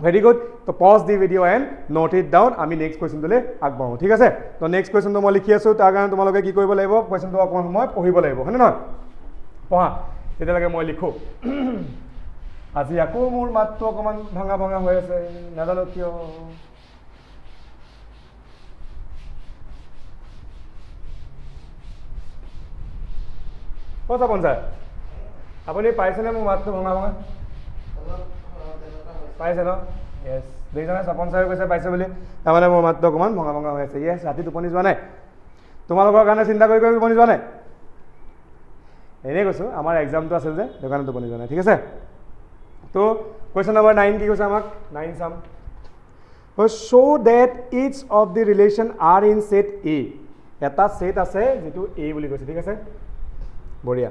Very good. তো pause the video' and note it down. আমি নেক্সট কুৱেশ্যনটোলৈ আগবাঢ়োঁ, ঠিক আছে? তো নেক্সট কুৱেশ্যনটো মই লিখি আছোঁ, তাৰ কাৰণে তোমালোকে কি কৰিব লাগিব? কুৱেশ্যনটো অকণমান সময় পঢ়িব লাগিব, হয়নে নহয়? পঢ়া, তেতিয়ালৈকে মই লিখোঁ। আজি আকৌ মোৰ মাতটো অকণমান ভঙা ভঙা হৈ আছে, নাজানো কিয়। তপন ছাৰ, আপুনি পাইছেনে মোৰ মাতটো ভঙা ভঙা? পাইছে ন? য়েছ, দুইজনে তপন ছাৰে কৈছে পাইছে বুলি, তাৰমানে মোৰ মাতটো অকণমান ভঙা ভঙা হৈ আছে। য়েছ, ৰাতি টোপনি যোৱা নাই? তোমালোকৰ কাৰণে চিন্তা কৰি টোপনি যোৱা নাই? এনেই কৈছোঁ, আমাৰ এক্সামটো আছিল যে সেইটো কাৰণে টোপনি যোৱা নাই, ঠিক আছে? তো কুৱেশ্যন নম্বৰ 9 কি কৈছে আমাক? 9 sum. Show' that each of the relation R in set A. এটা ছেট আছে যিটো এ বুলি কৈছে, ঠিক আছে? বঢ়িয়া।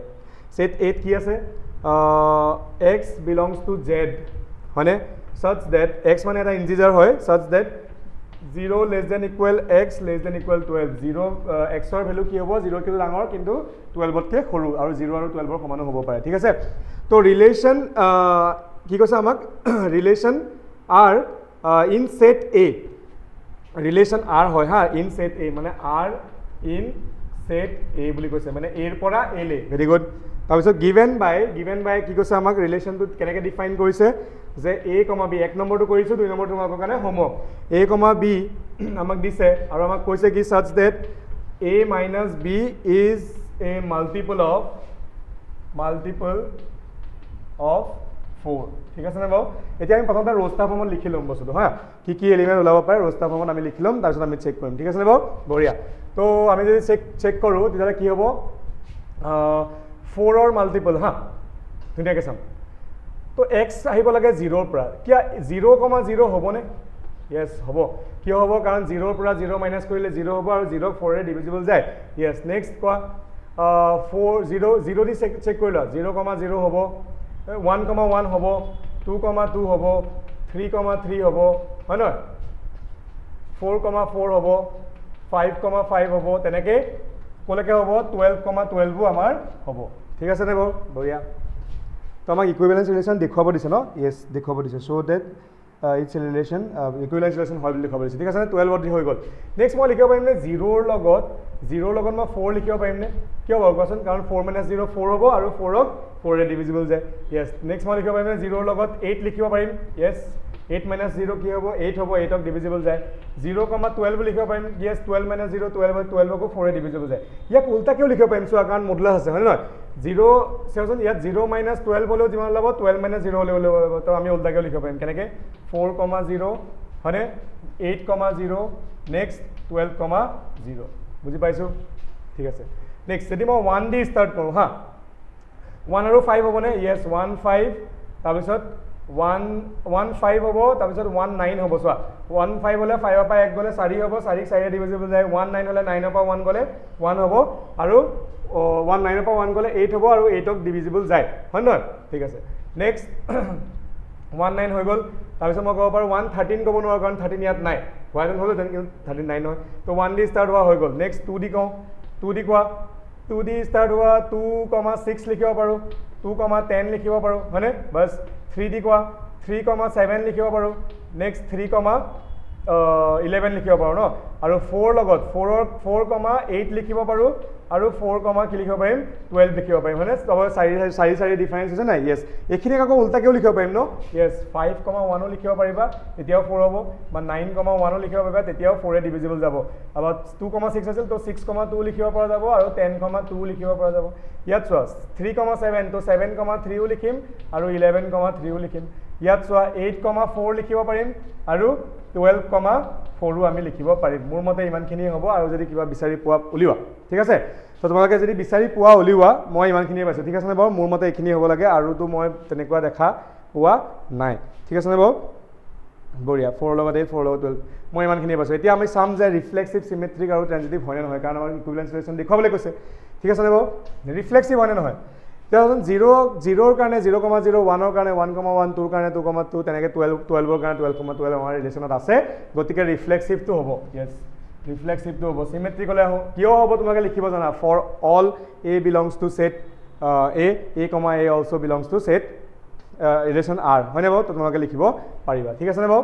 ছেট এত কি আছে? এক্স বিলংছ টু জেড, হয়নে? such that x মানে এটা ইন্টিজাৰ হয়, such that 0 less than equal x less than equal 12. 0 xৰ value কি হ'ব? 0 কিন্তু ডাঙৰ, কিন্তু 12তকৈ সৰু, আৰু 0 আৰু 12ৰ সমানো হ'ব পাৰে, ঠিক আছে? তো ৰিলেশ্যন কি কৈছে আমাক? Relation R in set A. Relation R হয় হা, ইন ছেট এ, মানে আৰ ইন ছেট এ বুলি কৈছে, মানে এৰ পৰা এলে। Very good. তাৰপিছত গিভেন বাই কি কৈছে আমাক? ৰিলেশ্যনটো কেনেকৈ ডিফাইন কৰিছে যে A, B, 1 নম্বৰটো কৰিছোঁ, 2 নম্বৰটো তোমালোকৰ কাৰণে হোমৱৰ্ক। A, B আমাক দিছে, আৰু আমাক কৈছে কি? such that A minus B is a multiple of 4 ঠিক আছে নে বাৰু এতিয়া আমি প্ৰথমতে ৰোস্টাৰ ফৰ্মত লিখি লম বস্তুটো হা কি এলিমেন্ট ওলাব পাৰে ৰোস্টাৰ ফৰ্মত আমি লিখি লম তাৰপিছত আমি চেক কৰিম ঠিক আছে নে বাৰু বঢ়িয়া তো আমি যদি চেক কৰো তেতিয়া কি হ'ব 4 ৰ মাল্টিপল হা ধুনীয়াকৈ চাম তো x আহিব লাগে 0 ৰ পৰা কিয়া 0,0 হ'বনে yes হ'ব কিয় হ'ব কাৰণ 0 ৰ পৰা 0 মাইনাছ কৰিলে 0 হ'ব আৰু 0 4 ৰে ডিভিজিবল যায় yes নেক্সট কোৱা 0 দি চেক কৰিলা 0,0 হ'ব 1,1 হ'ব 2,2 হ'ব 3,3 হ'ব হয় নহয় 4,4 হ'ব 5,5 হ'ব তেনেকৈ ক'লৈকে হ'ব 12,12 আমাৰ হ'ব ঠিক আছে নে বাৰু বঢ়িয়া তো আমাক ইকুইভেলেন্স ৰিলেশ্যন দেখুৱাব দিছে ন yes দেখুৱাব দিছে চ' ডেট ইটছ ৰিলেশ্যন ইকুইভেলেন্স ৰিলেশ্যন হয় বুলি দেখুৱাব দিছে ঠিক আছে নে 12 হৈ গ'ল নেক্সট মই লিখিব পাৰিম নে 0 ৰ লগত মই 4 লিখিব পাৰিম নে কিয় বাৰু কোৱাচোন কাৰণ 4 - 0 4 হ'ব আৰু 4 ক 4 ৰে ডিভিজিবল যায় yes নেক্সট মই লিখিব পাৰিম নে 0 ৰ লগত 8 লিখিব পাৰিম yes 8 - 0 কি হ'ব 8 হ'ব 8 ক ডিভিজিবল যায় 0,12 লিখিব পাৰিম yes 12 - 0 12 হয় 12 কো 4 ৰে ডিভিজিবল যায় ইয়াক উল্টা কিয় লিখিব পাৰিম চোৱা কাৰণ মডুলাছ আছে হয় নহয় 0 চাওচোন ইয়াত 0 - 12 হ'লেও যিমান ওলাব 12 - 0 হ'লেও ওলাব তো আমি উল্টাকৈ লিখিব পাৰিম কেনেকৈ 4,0 হয়নে 8,0 নেক্সট 12,0 বুজি পাইছোঁ ঠিক আছে নেক্সট যদি মই 1 দি ষ্টাৰ্ট কৰোঁ হা 1 আৰু 5 হ'বনে য়েছ 1 5 তাৰপিছত 1 5 হ'ব তাৰপিছত 1 9 হ'ব চোৱা 1 5 হ'লে 5 ৰ পৰা 1 গ'লে 4 হ'ব 4 4 ৰে ডিভিজিবল যায় 1 9 হ'লে 9 ৰ পৰা 1 গ'লে 1 হ'ব আৰু 1 9 ৰ পৰা 1 গ'লে 8 হ'ব আৰু 8 ক ডিভিজিবল যায় হয় নহয় ঠিক আছে নেক্সট 1 9 হৈ গ'ল তাৰপিছত মই ক'ব পাৰোঁ 1 13 ক'ব নোৱাৰোঁ কাৰণ 13 ইয়াত নাই হোৱাহেঁতেন হ'লো কিন্তু 39 নহয় তো 1 দি ষ্টাৰ্ট হোৱা হৈ গ'ল নেক্সট 2 দি কওঁ 2 দি কোৱা 2 দি ষ্টাৰ্ট হোৱা 2,6 লিখিব পাৰোঁ 2,10 লিখিব পাৰোঁ হয়নে বাছ 3 দি কোৱা 3,7 লিখিব পাৰোঁ নেক্সট 3,11 লিখিব পাৰোঁ ন আৰু 4 লগত 4,8 লিখিব পাৰোঁ আৰু 4, কি লিখিব পাৰিম 12 লিখিব পাৰিম হয়নে তবে 4 ডিফাৰেঞ্চ হৈছে নাই য়েছ এইখিনিক আকৌ উল্টাকৈও লিখিব পাৰিম ন য়েছ 5,1 লিখিব পাৰিবা তেতিয়াও 4 হ'ব বা 9,1 লিখিব পাৰিবা তেতিয়াও 4 ৰে ডিভিজিবল যাব আৰু 2,6 আছিল তো 6,2 লিখিব পৰা যাব আৰু 10,2 লিখিব পৰা যাব ইয়াত চোৱা 3,7 তো 7,3 লিখিম আৰু 11,3 লিখিম ইয়াত চোৱা 8,4 লিখিব পাৰিম আৰু 12,4 আমি লিখিব পাৰিম মোৰ মতে ইমানখিনি হ'ব আৰু যদি কিবা বিচাৰি পোৱা উলিওৱা ঠিক আছে তো তোমালোকে যদি বিচাৰি পোৱা উলিওৱা মই ইমানখিনিয়ে পাইছোঁ ঠিক আছে নে বাৰু মোৰ মতে এইখিনি হ'ব লাগে আৰুতো মই তেনেকুৱা দেখা পোৱা নাই ঠিক আছে নে বাৰু বঢ়িয়া 4 লগত 8 4 লগত 12 মই ইমানখিনিয়ে পাইছোঁ এতিয়া আমি চাম যে ৰিফ্লেক্সিভ চিমেট্ৰিক আৰু ট্ৰেনজিটিভ হয়নে নহয় কাৰণ আমাৰ ইকুইভেলেন্স ৰিলেশ্যন দেখুৱাবলৈ কৈছে ঠিক আছে নে বাৰু ৰিফ্লেক্সিভ হয়নে নহয় তেতিয়াহ'লে 0ৰ কাৰণে 0,0 1ৰ কাৰণে 1,1 2ৰ কাৰণে 2,2 তেনেকৈ 12ৰ কাৰণে 12,12 আমাৰ ৰিলেশ্যনত আছে গতিকে ৰিফ্লেক্সিভটো হ'ব য়েছ ৰিফ্লেক্সিভটো হ'ব চিমেট্ৰিক হ'লে আহোঁ কিয় হ'ব তোমালোকে লিখিব জানা for all A belongs to set A also' belongs to set relation R হয়নে বাৰু তোমালোকে লিখিব পাৰিবা ঠিক আছে নে বাৰু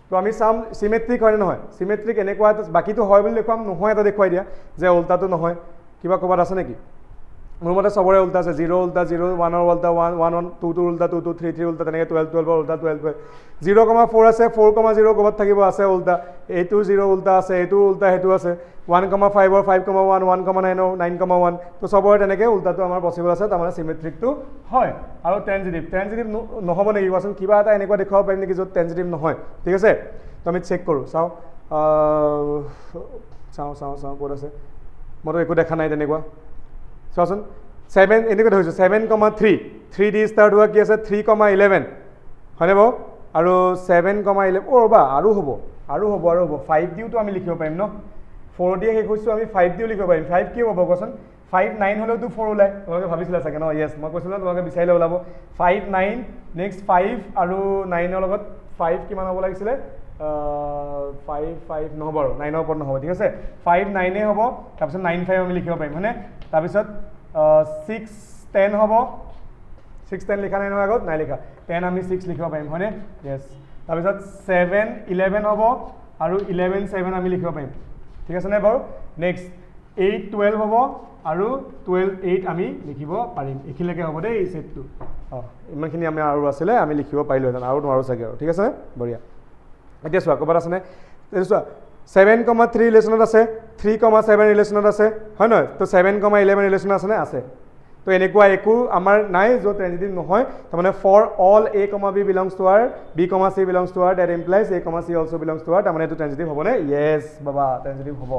তো আমি চাম চিমেট্ৰিক হয়নে নহয় চিমেট্ৰিক এনেকুৱা এটা বাকীটো হয় বুলি দেখুৱাম নহয় এটা দেখুৱাই দিয়া যে উল্টাটো নহয় কিবা ক'ৰবাত আছে নেকি মোৰ মতে চবৰে উল্টা আছে 0 উল্টা 0 1ৰ উল্টা 1 1 2 উল্টা 2 2 3 3 উল্টা তেনেকৈ 12 12ৰ উল্টা 12 0,4 আছে 4,0 ক'ৰবাত থাকিব আছে উল্টা এইটো 0 উল্টা আছে এইটো উল্টা সেইটো আছে 1,5ৰ 5,1 1,9ৰ 9,1 তো চবৰে তেনেকৈ উল্টাটো আমাৰ পচিবল আছে তাৰমানে চিমেট্ৰিকটো হয় আৰু ট্ৰেনজিটিভ নহ'ব নেকি কোৱাচোন কিবা এটা এনেকুৱা দেখুৱাব পাৰিম নেকি য'ত ট্ৰেনজিটিভ নহয় ঠিক আছে তো আমি চেক কৰোঁ চাওঁ ক'ত আছে মইতো একো দেখা নাই তেনেকুৱা চোৱাচোন 7 এনেকৈ ধৰিছোঁ 7,3 দি ষ্টাৰ্ট হোৱা কি আছে 3,11 হয়নে বাৰু আৰু 7,11 ৰ'বা আৰু হ'ব 5 দিওতো আমি লিখিব পাৰিম ন 4 দিয়ে শেষ হৈছোঁ আমি 5 দিও লিখিব পাৰিম 5 কি হ'ব কোৱাচোন 5 9 হ'লেওতো 4 ওলায় তোমালোকে ভাবিছিলা চাগে ন য়েছ মই কৈছিলোঁ ন তোমালোকে বিচাৰিলে ওলাব 5 9 নেক্সট 5 আৰু 9ৰ লগত 5 কিমান হ'ব লাগিছিলে 5 নহ'ব আৰু 9ৰ ওপৰত নহ'ব ঠিক আছে 5 9 হ'ব তাৰপিছত 9 5 আমি লিখিব পাৰিম হয়নে তাৰপিছত 6 10 হ'ব 6 10 লিখা নাই নহয় আগত নাই লিখা 10 আমি 6 লিখিব পাৰিম হয়নে য়েছ তাৰপিছত 7 11 হ'ব আৰু 11 7 আমি লিখিব পাৰিম ঠিক আছে নে বাৰু নেক্সট 8 12 হ'ব আৰু 12 8 আমি লিখিব পাৰিম এইখিনিলৈকে হ'ব দেই এই ছেটটো ইমানখিনি আমি আৰু আছিলে আমি লিখিব পাৰিলোহেঁতেন আৰু নোৱাৰোঁ চাগে আৰু ঠিক আছে নে বঢ়িয়া এতিয়া চোৱা ক'ৰবাত আছেনে চোৱা 7,3 ৰিলেশ্যনত আছে 3,7 ৰিলেশ্যনত আছে হয় নহয় তো 7,11 ৰিলেশ্যন আছেনে আছে তো এনেকুৱা একো আমাৰ নাই য'ত ট্ৰেঞ্জিটিভ নহয় তাৰমানে for all a, b belongs to r b, c belongs to r that implies a, c also belongs to r তাৰমানে এইটো ট্ৰেঞ্জিটিভ হ'বনে য়েছ বাবা ট্ৰেঞ্জিটিভ হ'ব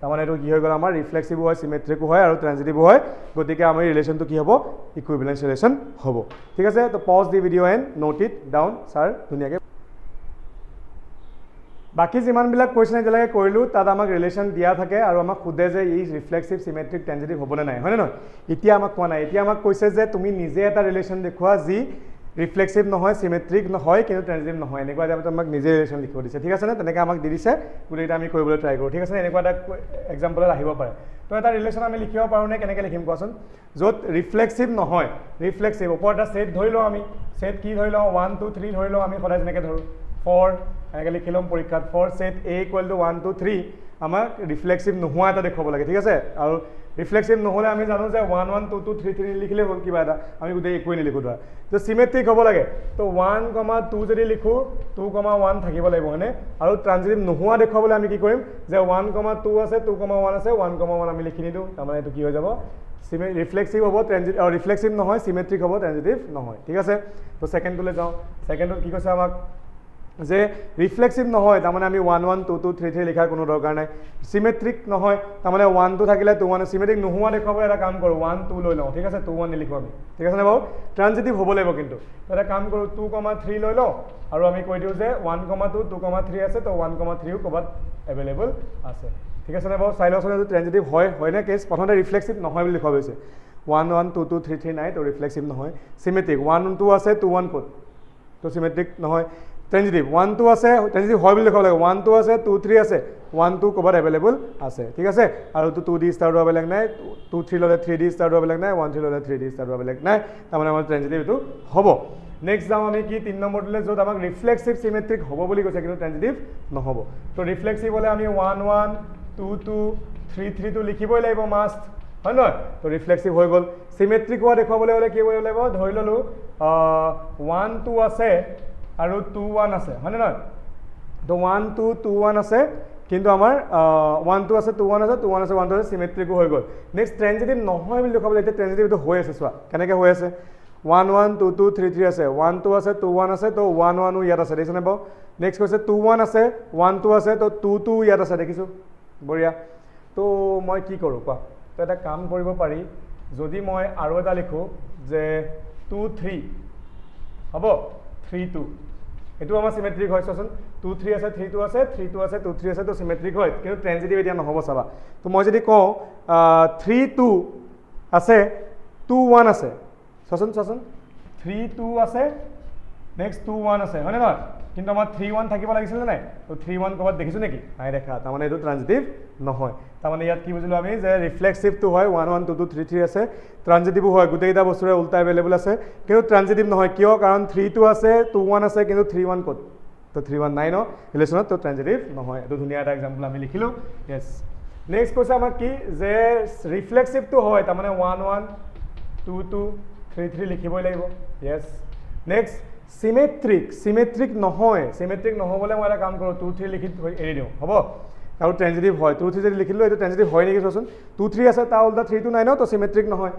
তাৰমানে এইটো কি হৈ গ'ল আমাৰ ৰিফ্লেক্সিভো হয় চিমেট্ৰিকো হয় আৰু ট্ৰেঞ্জিটিভো হয় গতিকে আমাৰ ৰিলেশ্যনটো কি হ'ব ইকুইভেলেন্স ৰিলেশ্যন হ'ব ঠিক আছে তো pause the video' and note it down sir ধুনীয়াকৈ বাকি যিমানবিলাক কুৱেশ্যন এতিয়ালৈকে কৰিলোঁ তাত আমাক ৰিলেশ্যন দিয়া থাকে আৰু আমাক সোধে যে ই ৰিফ্লেক্সিভ চিমেট্ৰিক ট্ৰেঞ্জিটিভ হ'বনে নাই হয়নে নহয় এতিয়া আমাক কোৱা নাই এতিয়া আমাক কৈছে যে তুমি নিজে এটা ৰিলেশ্যন দেখুওৱা যি ৰিফ্লেক্সিভ নহয় চিমেট্ৰিক নহয় কিন্তু ট্ৰেঞ্জিটিভ নহয় এনেকুৱা এটা আমাক নিজে ৰিলেশ্যন লিখিব দিছে ঠিক আছে নে তেনেকৈ আমাক দি দিছে গোটেইটা আমি কৰিবলৈ ট্ৰাই কৰোঁ ঠিক আছে এনেকুৱা এটা এক্সাম্পলত আহিব পাৰে তো এটা ৰিলেশ্যন আমি লিখিব পাৰোঁ নে কেনেকৈ লিখিম কোৱাচোন য'ত ৰিফ্লেক্সিভ নহয় ৰিফ্লেক্সিভ ওপৰত এটা ছেট ধৰি লওঁ আমি ছেট কি ধৰি লওঁ 1 2 3 ধৰি লওঁ আমি সদায় যেনেকৈ ধৰোঁ 4 এনেকৈ লিখি ল'ম পৰীক্ষাত 4 ছেট a = 1 2 3 আমাক ৰিফ্লেক্সিভ নোহোৱা এটা দেখুৱাব লাগে ঠিক আছে আৰু ৰিফ্লেক্সিভ নহ'লে আমি জানো যে 1 1 2 2 3 3 লিখিলে হ'ল কিবা এটা আমি গোটেই একোৱেই নিলিখোঁ ধৰা তো চিমেট্ৰিক হ'ব লাগে তো 1, 2 যদি লিখোঁ 2, 1 থাকিব লাগিব হয়নে আৰু ট্ৰানজিটিভ নোহোৱা দেখুৱাবলৈ আমি কি কৰিম যে 1, 2 আছে 2, 1 আছে 1, 1 আমি লিখি নিদিওঁ তাৰমানে এইটো কি হৈ যাব ৰিফ্লেক্সিভ হ'ব ট্ৰেঞ্জিটিভ ৰিফ্লেক্সিভ নহয় চিমেট্ৰিক হ'ব ট্ৰেঞ্জিটিভ নহয় ঠিক আছে তো ছেকেণ্ডটোলৈ যাওঁ ছেকেণ্ডত কি কৈছে আমাক যে ৰিফ্লেক্সিভ নহয় তাৰমানে আমি 1 1 2 2 3 3 লিখাৰ কোনো দৰকাৰ নাই চিমেট্ৰিক নহয় তাৰমানে 1 2 থাকিলে 2 1 চিমেট্ৰিক নোহোৱা দেখুৱাবলৈ এটা কাম কৰোঁ 1 2 লৈ লওঁ ঠিক আছে 2 1 নিলিখোঁ আমি ঠিক আছে নে বাৰু ট্ৰানজিটিভ হ'ব লাগিব কিন্তু এটা কাম কৰোঁ 2, 3 লৈ লওঁ আৰু আমি কৈ দিওঁ যে 1, 2 2, 3 আছে তো 1, 3ও ক'ৰবাত এভেইলেবল আছে ঠিক আছে নে বাৰু চাই লওঁচোন এইটো ট্ৰেঞ্জিটিভ হয়নে কেছ প্ৰথমতে ৰিফ্লেক্সিভ নহয় বুলি লিখোৱা গৈছে 1 1 2 2 3 3 নাই তো ৰিফ্লেক্সিভ নহয় চিমেট্ৰিক 1 2 আছে 2 1 ক'ত তো চিমেট্ৰিক নহয় ট্ৰেঞ্জিটিভ 1 2 আছে ট্ৰেঞ্জিটিভ হয় বুলি লিখাব লাগে 1 2 আছে 2 3 আছে 1 2 ক'ৰবাত এভেইলেবল আছে ঠিক আছে আৰু 2D ষ্টাৰ্ট হোৱা বেলেগ নাই 2 3 ল'লে 3D ষ্টাৰ্ট হোৱা বেলেগ নাই 1 3 ল'লে 3D ষ্টাৰ্ট হোৱা বেলেগ নাই তাৰমানে আমাৰ ট্ৰেঞ্জিটিভ এইটো হ'ব নেক্সট যাওঁ আমি কি 3 নম্বৰটোলৈ য'ত আমাক ৰিফ্লেক্সিভ চিমেট্ৰিক হ'ব বুলি কৈছে কিন্তু ট্ৰেঞ্জিটিভ নহ'ব তো ৰিফ্লেক্সিভ হ'লে আমি 1 1 2 2 3 3 টো লিখিবই লাগিব মাষ্ট হয় নহয় তো ৰিফ্লেক্সিভ হৈ গ'ল চিমেট্ৰিক হোৱা দেখুৱাবলৈ হ'লে কি কৰিব লাগিব ধৰি ল'লোঁ 1 2 আছে আৰু 2 1 আছে হয়নে নহয় তো 1 2 2 1 আছে কিন্তু আমাৰ 1 2 আছে 2 1 আছে 2 1 আছে 1 2 আছে চিমেট্ৰিকো হৈ গ'ল নেক্সট ট্ৰেঞ্জিটিভ নহয় বুলি দেখুৱাবলৈ এতিয়া ট্ৰেঞ্জিটিভ এইটো হৈ আছে চোৱা কেনেকৈ হৈ আছে 1 1 2 2 3 3 আছে 1 2 আছে 2 1 আছে তো 1 1ও ইয়াত আছে দেখিছেনে বাৰু নেক্সট কৈছে 2 1 আছে 1 2 আছে তো 2 2 ইয়াত আছে দেখিছোঁ বঢ়িয়া তো মই কি কৰোঁ কোৱা তো এটা কাম কৰিব পাৰি যদি মই আৰু এটা লিখোঁ যে 2 3 হ'ব 3 2 এইটো আমাৰ চিমেট্ৰিক হয় চোৱাচোন 2 3 আছে 3 2 আছে 3 2 আছে 2 3 আছে তো চিমেট্ৰিক হয় কিন্তু ট্ৰেঞ্জিটিভ এতিয়া নহ'ব চাবা তো মই যদি কওঁ 3 2 আছে 2 1 আছে চোৱাচোন 3 2 আছে নেক্সট 2 1 আছে হয়নে নহয় কিন্তু আমাৰ 3 1 থাকিব লাগিছিলে নাই তো 3 1 ক'ৰবাত দেখিছোঁ নেকি নাই দেখা তাৰমানে এইটো ট্ৰানজিটিভ নহয় তাৰমানে ইয়াত কি বুজিলোঁ আমি যে ৰিফ্লেক্সিভটো হয় 1 1 2 2 3 3 আছে ট্ৰানজিটিভো হয় গোটেইকেইটা বস্তুৰে উল্টা এভেইলেবল আছে কিন্তু ট্ৰানজিটিভ নহয় কিয় কাৰণ 3 2 আছে 2 1 আছে কিন্তু 3 1 ক'ত তো 3 1 নাই ন ৰিলেশ্যনত তো ট্ৰানজিটিভ নহয় এইটো ধুনীয়া এটা এক্সাম্পল আমি লিখিলোঁ য়েছ নেক্সট কৈছে আমাক কি যে ৰিফ্লেক্সিভটো হয় তাৰমানে 1 1 2 2 3 3 লিখিবই লাগিব য়েছ নেক্সট চিমেট্ৰিক নহয় চিমেট্ৰিক নহ'বলৈ মই এটা কাম কৰোঁ 2 3 লিখি এৰি দিওঁ হ'ব আৰু ট্ৰেঞ্জিটিভ হয় 2 3 যদি লিখিলোঁ এইটো ট্ৰেঞ্জিটিভ হয় নেকি চোৱাচোন 2 3 আছে তাৰ উল্টা 3 2 নাই ন তো চিমেট্ৰিক নহয়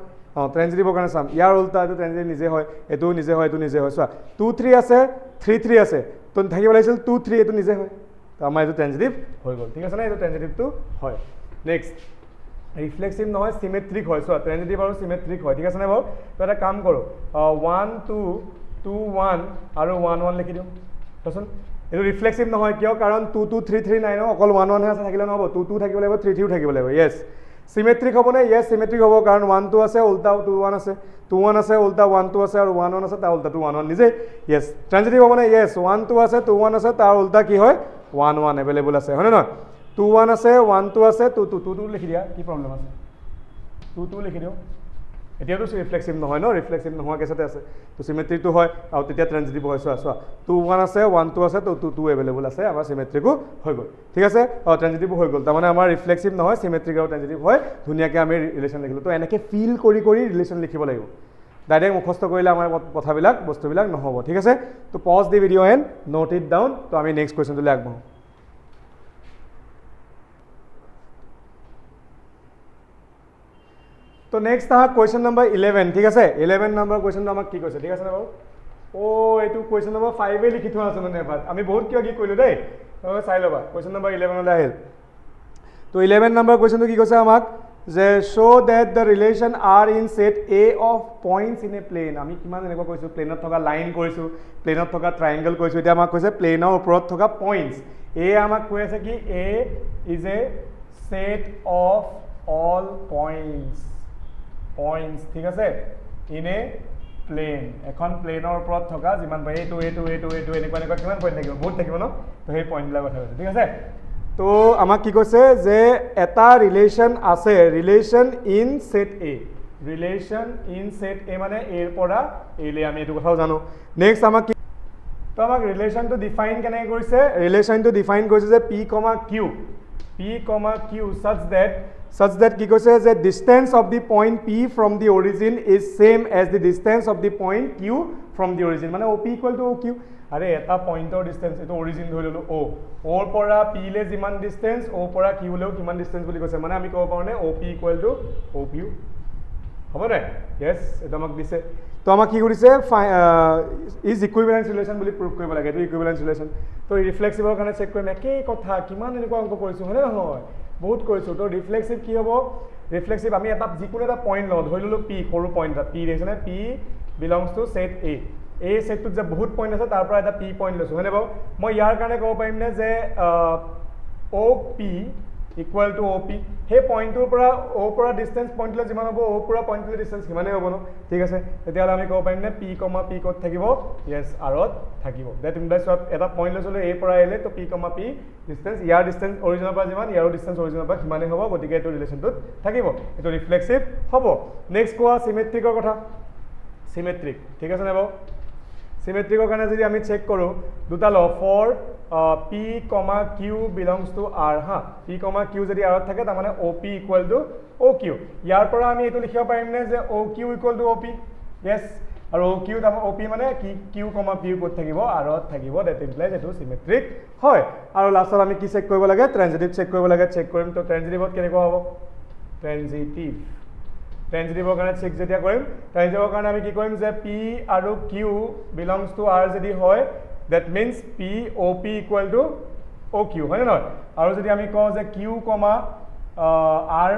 ট্ৰেঞ্জিটিভৰ কাৰণে চাম ইয়াৰ উল্টা এইটো ট্ৰেঞ্জিটিভ নিজে হয় এইটো নিজে হয় এইটো নিজে হয় চোৱা 2 3 আছে 3 3 আছে তো থাকিব লাগিছিল 2 3 এইটো নিজে হয় তো আমাৰ এইটো ট্ৰেঞ্জিটিভ হৈ গ'ল ঠিক আছে নে এইটো ট্ৰেঞ্জিটিভটো হয় নেক্সট ৰিফ্লেক্সিভ নহয় চিমেট্ৰিক হয় চোৱা ট্ৰেঞ্জিটিভ আৰু চিমেট্ৰিক হয় ঠিক আছে নে বাৰু তো এটা কাম কৰোঁ 1 2 2 1 আৰু 1 1 লিখি দিওঁ চোৱাচোন এইটো ৰিফ্লেক্সিভ নহয় কিয় কাৰণ 2 2 3 3 নাই ন অকল 1 1 হে আছে থাকিলে নহ'ব 2 2 থাকিব লাগিব 3 3ও থাকিব লাগিব য়েছ চিমেট্ৰিক হ'বনে য়েছ চিমেট্ৰিক হ'ব কাৰণ 1 2 আছে উল্টা 2 1 আছে 2 1 আছে উল্টা 1 2 আছে আৰু 1 1 আছে তাৰ উল্টা 2 1 1 নিজে য়েছ ট্ৰানজিটিভ হ'বনে য়েছ 1 2 আছে 2 1 আছে তাৰ উল্টা কি হয় 1 1 এভেইলেবল আছে হয়নে নহয় 2 1 আছে 1 2 আছে 2 2 2 2 লিখি দিয়া কি প্ৰব্লেম আছে 2 2 লিখি দিওঁ এতিয়াতো ৰিফ্লেক্সিভ নহয় ন ৰিফ্লেক্সিভ নোহোৱা কেছতে আছে তো চিমেট্ৰিকটো হয় আৰু তেতিয়া ট্ৰেঞ্জিটিভ হয় চোৱা 2 1 আছে 1 2 আছে তো 2 2 এভেইলেবল আছে আমাৰ চিমেট্ৰিকো হৈ গ'ল ঠিক আছে ট্ৰেঞ্জিটিভো হৈ গ'ল তাৰমানে আমাৰ ৰিফ্লেক্সিভ নহয় চিমেট্ৰিক আৰু ট্ৰেঞ্জিটিভ হয় ধুনীয়াকৈ আমি ৰিলেশ্যন লিখিলোঁ তো এনেকৈ ফিল কৰি ৰিলেশ্যন লিখিব লাগিব ডাইৰেক্ট মুখস্থ কৰিলে আমাৰ কথাবিলাক বস্তুবিলাক নহ'ব ঠিক আছে তো pause the video' and note it down তো আমি নেক্সট কুৱেশ্যনটোলৈ আগবাঢ়োঁ তো নেক্সট আহা কুৱেশ্যন নম্বৰ 11 ঠিক আছে 11 নম্বৰ কুৱেশ্যনটো আমাক কি কৈছে ঠিক আছে বাৰু এইটো কুৱেশ্যন নম্বৰ 5 লিখি থোৱা আছে মানে এবাৰ আমি বহুত কিবা কি কৰিলোঁ দেই চাই ল'বা কুৱেশ্যন নম্বৰ 11 লৈ আহিল তো 11 নম্বৰ কুৱেশ্যনটো কি কৈছে আমাক যে show that the relation r in set a of points in a plane আমি কিমান এনেকুৱা কৈছোঁ প্লেনত থকা লাইন কৰিছোঁ প্লেনত থকা ট্ৰাইংগল কৰিছোঁ এতিয়া আমাক কৈছে প্লেনৰ ওপৰত থকা পইণ্টছ a আমাক কৈ আছে কি a is a set of all points ঠিক আছে in a plane এখন প্লেনৰ ওপৰত থকা যিমান পাই এইটো এনেকুৱা কিমান পইণ্ট থাকিব বহুত থাকিব ন তো সেই পইণ্টবিলাক কথা কৈছে ঠিক আছে তো আমাক কি কৈছে যে এটা ৰিলেশ্যন আছে ৰিলেশ্যন ইন সেট এ মানে এৰ পৰা এলে আমি এইটো কথাও জানো নেক্সট আমাক তো আমাক ৰিলেশ্যনটো ডিফাইন কেনেকৈ কৰিছে ৰিলেশ্যনটো ডিফাইন কৰিছে যে p, q such that কি কৈছে যে distance of the point p from the origin is same as the distance of the point q from the origin মানে op equal to oq আরে এটা পয়েন্টৰ ডিসটেন্স এটো অৰিজিন ধৰি ললো o ওৰ পৰা p লে যিমান ডিসটেন্স o পৰা q লেও কিমান ডিসটেন্স বুলি কৈছে মানে আমি ক'ব পাৰো নে op equal to oq হ'ব নে yes এটা আমাক দিছে তো আমাক কি কৰিছে ইজ ইকুইভ্যালেন্স ৰিলেশন বুলি প্ৰুভ কৰিব লাগে এটো ইকুইভ্যালেন্স ৰিলেশন তো ৰিফ্লেক্সিভৰ কাৰণে চেক কৰিম একেই কথা কিমান এনেকুৱা অংক কৰিছো হয়নে নহয় বহুত কৰিছো তো ৰিফ্লেক্সিভ কি হ'ব ৰিফ্লেক্সিভ আমি এটা যিকোনো এটা পইণ্ট লওঁ ধৰি ললো p সৰু পইণ্ট এটা p দেখিছে নে p belongs to set a এই সেটটোত যে বহুত পইণ্ট আছে তাৰ পৰা এটা p পইণ্ট লৈছো হয়নে বাৰু মই ইয়াৰ কাৰণে ক'ব পাৰিম নে যে op equal to op সেই পইণ্টটোৰ পৰা o পৰা ডিসটেন্স পইণ্টলৈ যিমান হ'ব o পৰা পইণ্টলৈ ডিসটেন্স কিমানে হ'ব ন ঠিক আছে তেতিয়াহ'লে আমি ক'ব পাৰিম নে p, p ক'ত থাকিব yes r ত থাকিব দ্যাট ইমপ্লাইজ এটা পইণ্ট লৈছো a পৰা a লে তো p, p ডিসটেন্স ইয়াৰ ডিসটেন্স অৰিজিনৰ পৰা যিমান ইয়াৰ ডিসটেন্স অৰিজিনৰ পৰা কিমানে হ'ব গতিকে এইটো ৰিলেশনটোত থাকিব এইটো ৰিফ্লেক্সিভ হ'ব নেক্সট কোৱা সিমেট্ৰিকৰ কথা সিমেট্ৰিক ঠিক আছে নে বাৰু সিমেট্ৰিকৰ কাৰণে যদি আমি চেক কৰোঁ দুটা ল for p, q belongs to r হা p, q যদি r ত থাকে তাৰ মানে op equal to oq ইয়াৰ পৰা আমি এইটো লিখিব পাৰিম নে যে oq equal to op yes আৰু oq তাৰ op মানে কি q, p ক'ত থাকিব r ত থাকিব দ্যাট ইমপ্লাইজ এটো সিমেট্ৰিক হয় আৰু লাষ্টত আমি কি চেক কৰিব লাগে ট্ৰানজিটিভ চেক কৰিব লাগে চেক কৰিম তো ট্ৰানজিটিভত কেনেকুৱা হ'ব ট্ৰানজিটিভৰ কাৰণে চেক যেতিয়া কৰিম ট্ৰানজিটিভৰ কাৰণে আমি কি কৰিম যে p আৰু q belongs to r যদি হয় that means p op equal to oq হয় নে নহয় আৰু যদি আমি কওঁ যে q, r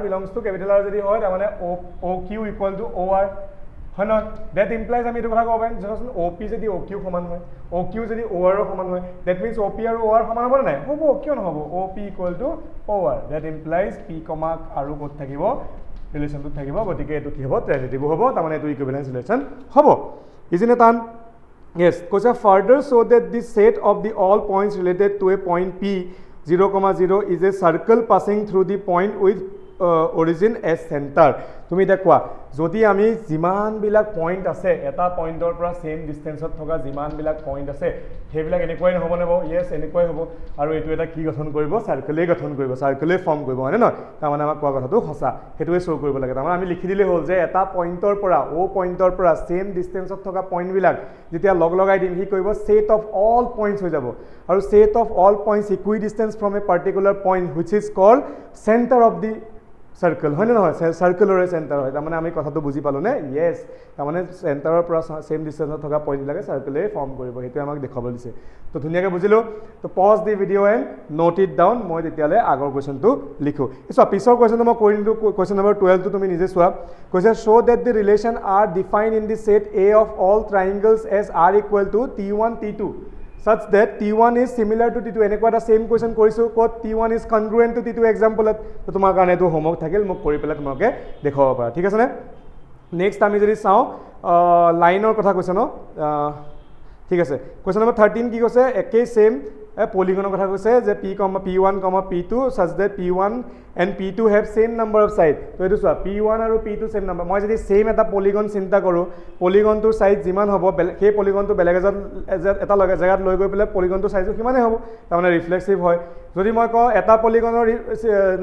belongs to capital R যদি হয় তাৰ মানে oq equal to or হয় নহয় that implies আমি এইটো কথা ক'ব পাৰিম যখন op যদি oq সমান হয় oq যদি or সমান হয় that means op আৰু or সমান হ'ব নাই হ'ব কিয় নহ'ব op equal to or that implies p, r ক'ত থাকিব ৰিলেশনটো থাকিব গতিকে এইটো কি হ'ব ট্ৰানজিটিভ হ'ব তাৰ মানে এইটো ইকুইভ্যালেন্স ৰিলেশন হ'ব isn't it yes কৈছে further so that the set of the all points related to a point p 0,0 is a circle passing through the point with origin as center তুমি দেখুৱা যদি আমি যিমান বিলাক পইণ্ট আছে এটা পইণ্টৰ পৰা সেম ডিসটেন্সত থকা যিমান বিলাক পইণ্ট আছে সেইবিলাক এনেকুৱাই নহব নেব yes এনেকুৱাই হ'ব আৰু এইটো এটা কি গঠন কৰিব সাৰ্কেলে গঠন কৰিব সাৰ্কেলে ফৰ্ম কৰিব হয় নহয় তাৰ মানে আমাক কোৱা কথাটো সঁচা হেতুৱে শো কৰিব লাগে তাৰ মানে আমি লিখি দিলে হ'ল যে এটা পইণ্টৰ পৰা o পইণ্টৰ পৰা সেম ডিসটেন্সত থকা পইণ্ট বিলাক যেতিয়া লগ লগাই দিম হি কৰিব set of all points হৈ যাব আৰু set of all points equidistant from a particular point which is called center of the circle হয় নহয় সাৰ্কেলৰে সেন্টাৰ হয় তাৰ মানে আমি কথাটো বুজি পালো নে yes তাৰ মানে সেন্টাৰৰ পৰা সেম ডিসটেন্সত থকা পইণ্ট লাগে সাৰ্কেলে ফৰ্ম কৰিব হেতু আমাক দেখাব দিছে তো ধুনিয়াকে বুজিলো তো পজ দি video and note it down মই তেতিয়ালে আগৰ কোৱেশ্চনটো লিখো এসো পিছৰ কোৱেশ্চনটো মই কৰিম টু কোৱেশ্চন নম্বৰ 12 টো তুমি নিজে চোৱা কৈছে show that the relation r defined in the set a of all triangles as r equal to t1 t2 such that t1 is similar to t2 এনেকুৱা এটা সেম কোৱেশ্চন কৰিছো কত t1 is congruent to t2 এক্সাম্পলত তো তোমাৰ কাৰণে এটো homework থাকিল মোক কৰি পেলাই তোমাকে দেখাব পাৰা ঠিক আছে নে নেক্সট আমি যদি চাও লাইনৰ কথা কৈছে ন ঠিক আছে কোৱেশ্চন নম্বৰ 13 কি কৈছে একেই সেম polygon কথা কৈছে যে p, p1, p2 such that p1 and p2 have same number of side তো এটো চোৱা p1 আৰু p2 same number মই যদি সেম এটা polygon চিন্তা কৰো polygonটোৰ সাইজ যিমান হ'ব সেই polygonটো বেলেগ এটা জায়গাত লৈ গৈ পেলাই polygonটোৰ সাইজটো কিমানে হ'ব তাৰ মানে ৰিফ্লেক্সিভ হয় যদি মই কওঁ এটা polygonৰ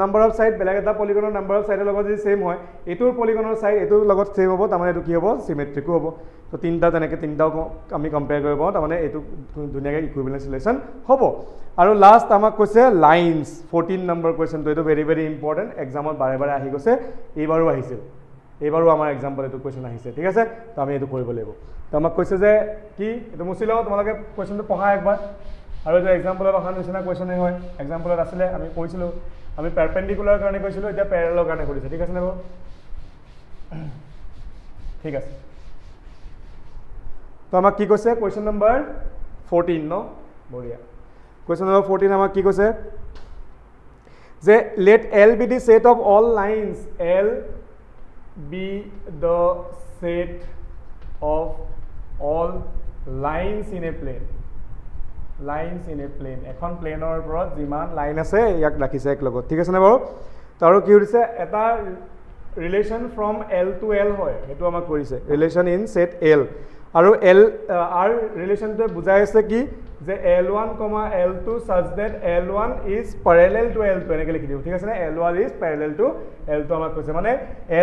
নাম্বাৰ অফ সাইড বেলেগ এটা polygonৰ নাম্বাৰ অফ সাইডৰ লগত যদি সেম হয় এটোৰ polygonৰ সাইড এটোৰ লগত সেম হ'ব তাৰ মানে এটো কি হ'ব সিমেট্ৰিকো হ'ব তো তিনটা তেনেকে তিনটাও আমি কম্পেয়াৰ কৰিব পাৰো তাৰ মানে এটো ধুনিয়াকে ইকুইভ্যালেন্স ৰিলেশন হ'ব আৰু লাষ্ট আমাক কৈছে লাইন্স 14 নম্বৰ কুৱেশ্যনটো এইটো ভেৰি ভেৰি ইম্পৰ্টেণ্ট এক্সামত বাৰে বাৰে আহি গৈছে এইবাৰো আহিছিল এইবাৰো আমাৰ এক্সাম্পল এইটো কুৱেশ্যন আহিছে ঠিক আছে তো আমি এইটো কৰিব লাগিব তো আমাক কৈছে যে কি এইটো মুচি লওঁ তোমালোকে কুৱেশ্যনটো পঢ়া একবাৰ আৰু এইটো এক্সাম্পলত অহা নিচিনা কুৱেশ্যনেই হয় এক্সাম্পলত আছিলে আমি কৈছিলোঁ আমি পাৰপেণ্ডিকুলাৰ কাৰণে কৈছিলোঁ এতিয়া পেৰেলেলৰ কাৰণে কৰিছে ঠিক আছে নে বাৰু ঠিক আছে তো আমাক কি কৈছে কুৱেশ্যন নম্বৰ 14 ন বঢ়িয়া কুৱেশ্যন নম্বৰ 14 আমাক কি কৈছে যে let L be the set of all lines L be the set of all lines in a plane এখন প্লেনৰ ওপৰত যিমান লাইন আছে ইয়াক ৰাখিছে এক লগত ঠিক আছে নে বাৰু তো আৰু কি হৈছে এটা relation from L to L হয় সেইটো আমাক কৰিছে ৰিলেশ্যন ইন সেট L আৰু L আৰ ৰিলেশ্যনটোৱে বুজাই আছে কি যে L1, L2 such that L1 is parallel to L2 এনেকৈ লিখি দিওঁ ঠিক আছে নে L1 is parallel to L2 আমাক কৈছে মানে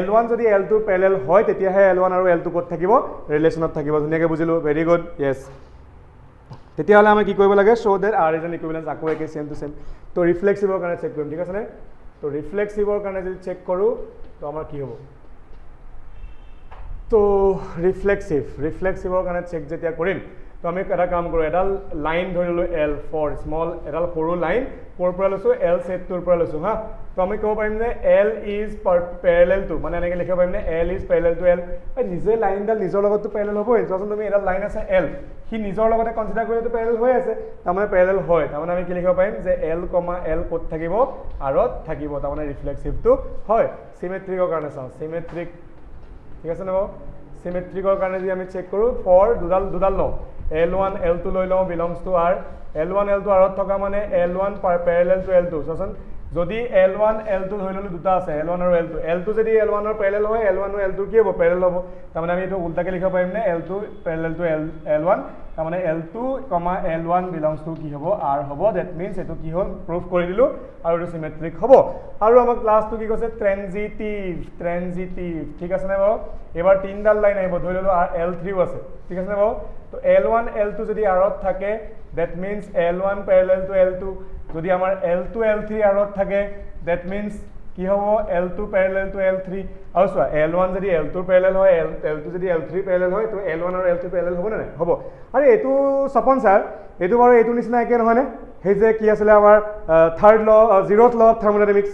L1 যদি L2 parallel হয় তেতিয়াহে L1 আৰু L2 ক'ত থাকিব ৰিলেশ্যনত থাকিব ধুনীয়াকৈ বুজিলোঁ ভেৰি গুড য়েছ তেতিয়াহ'লে আমি কি কৰিব লাগে show' that R is an equivalence আকৌ একে চেম টু চেম তো ৰিফ্লেক্সিভৰ কাৰণে চেক কৰিম ঠিক আছে নে তো ৰিফ্লেক্সিভৰ কাৰণে যদি চেক কৰোঁ তো আমাৰ কি হ'ব তো ৰিফ্লেক্সিভৰ কাৰণে চেক যেতিয়া কৰিম তো আমি এটা কাম কৰোঁ এডাল লাইন ধৰি ল'লোঁ L ফৰ স্মল এডাল সৰু লাইন ক'ৰ পৰা লৈছোঁ L ছেটটোৰ পৰা লৈছোঁ হা তো আমি ক'ব পাৰিম যে L ইজ পেৰেলেল টু মানে এনেকৈ লিখিব পাৰিম নে L is parallel two L নিজে লাইনডাল নিজৰ লগততো পেৰেলেল হ'বই চোৱাচোন তুমি এডাল লাইন আছে L সি নিজৰ লগতে কনচিডাৰ কৰিলেতো পেৰেলেল হৈ আছে তাৰমানে পেৰেলেল হয় তাৰমানে আমি কি লিখিব পাৰিম যে L, L ক'ত থাকিব আৰত থাকিব তাৰমানে ৰিফ্লেক্সিভটো হয় চিমেট্ৰিকৰ কাৰণে চাওঁ চিমেট্ৰিক ঠিক আছে নে বাৰু চিমেট্ৰিকৰ কাৰণে যদি আমি চেক কৰোঁ ফৰ দুডাল লওঁ L1, L2 লৈ লওঁ belongs two R L1, L2 আৰত থকা মানে L1 পেৰেলেল টু L2 চোৱাচোন যদি L1, L2 ধৰি ল'লোঁ দুটা আছে L1 আৰু L2 যদি L1 ৰ পেৰেলেল হয় L1 আৰু L2 কি হ'ব পেৰেলেল হ'ব তাৰমানে আমি এইটো উল্টাকৈ লিখিব পাৰিম নে L2 পেৰেলেল টু L1 তাৰমানে L2, L1 বিলংছ টু কি হ'ব R হ'ব ডেট মিনছ এইটো কি হ'ল প্ৰুফ কৰি দিলোঁ আৰু এইটো চিমেট্ৰিক হ'ব আৰু আমাক লাষ্টটো কি কৈছে ট্ৰেনজিটিভ ঠিক আছে নে বাৰু এবাৰ তিনিডাল লাইন আহিব ধৰি ল'লোঁ L3ও আছে ঠিক আছে নে বাৰু তো L1, L2 যদি আৰত থাকে that means L1 parallel two L2 যদি আমাৰ L2, L3 আৰত থাকে ডেট মিনছ কি হ'ব L2 পেৰেলেল টু L3 আৰু চোৱা L1 যদি L2 পেৰেলেল হয় L2 যদি L3 পেৰেলেল হয় তো L1 আৰু L2 পেৰেলেল হ'ব নে নাই হ'ব আৰু এইটো সপন ছাৰ এইটো বাৰু এইটো নিচিনা একে নহয়নে সেই যে কি আছিলে আমাৰ third law zeroth law of thermodynamics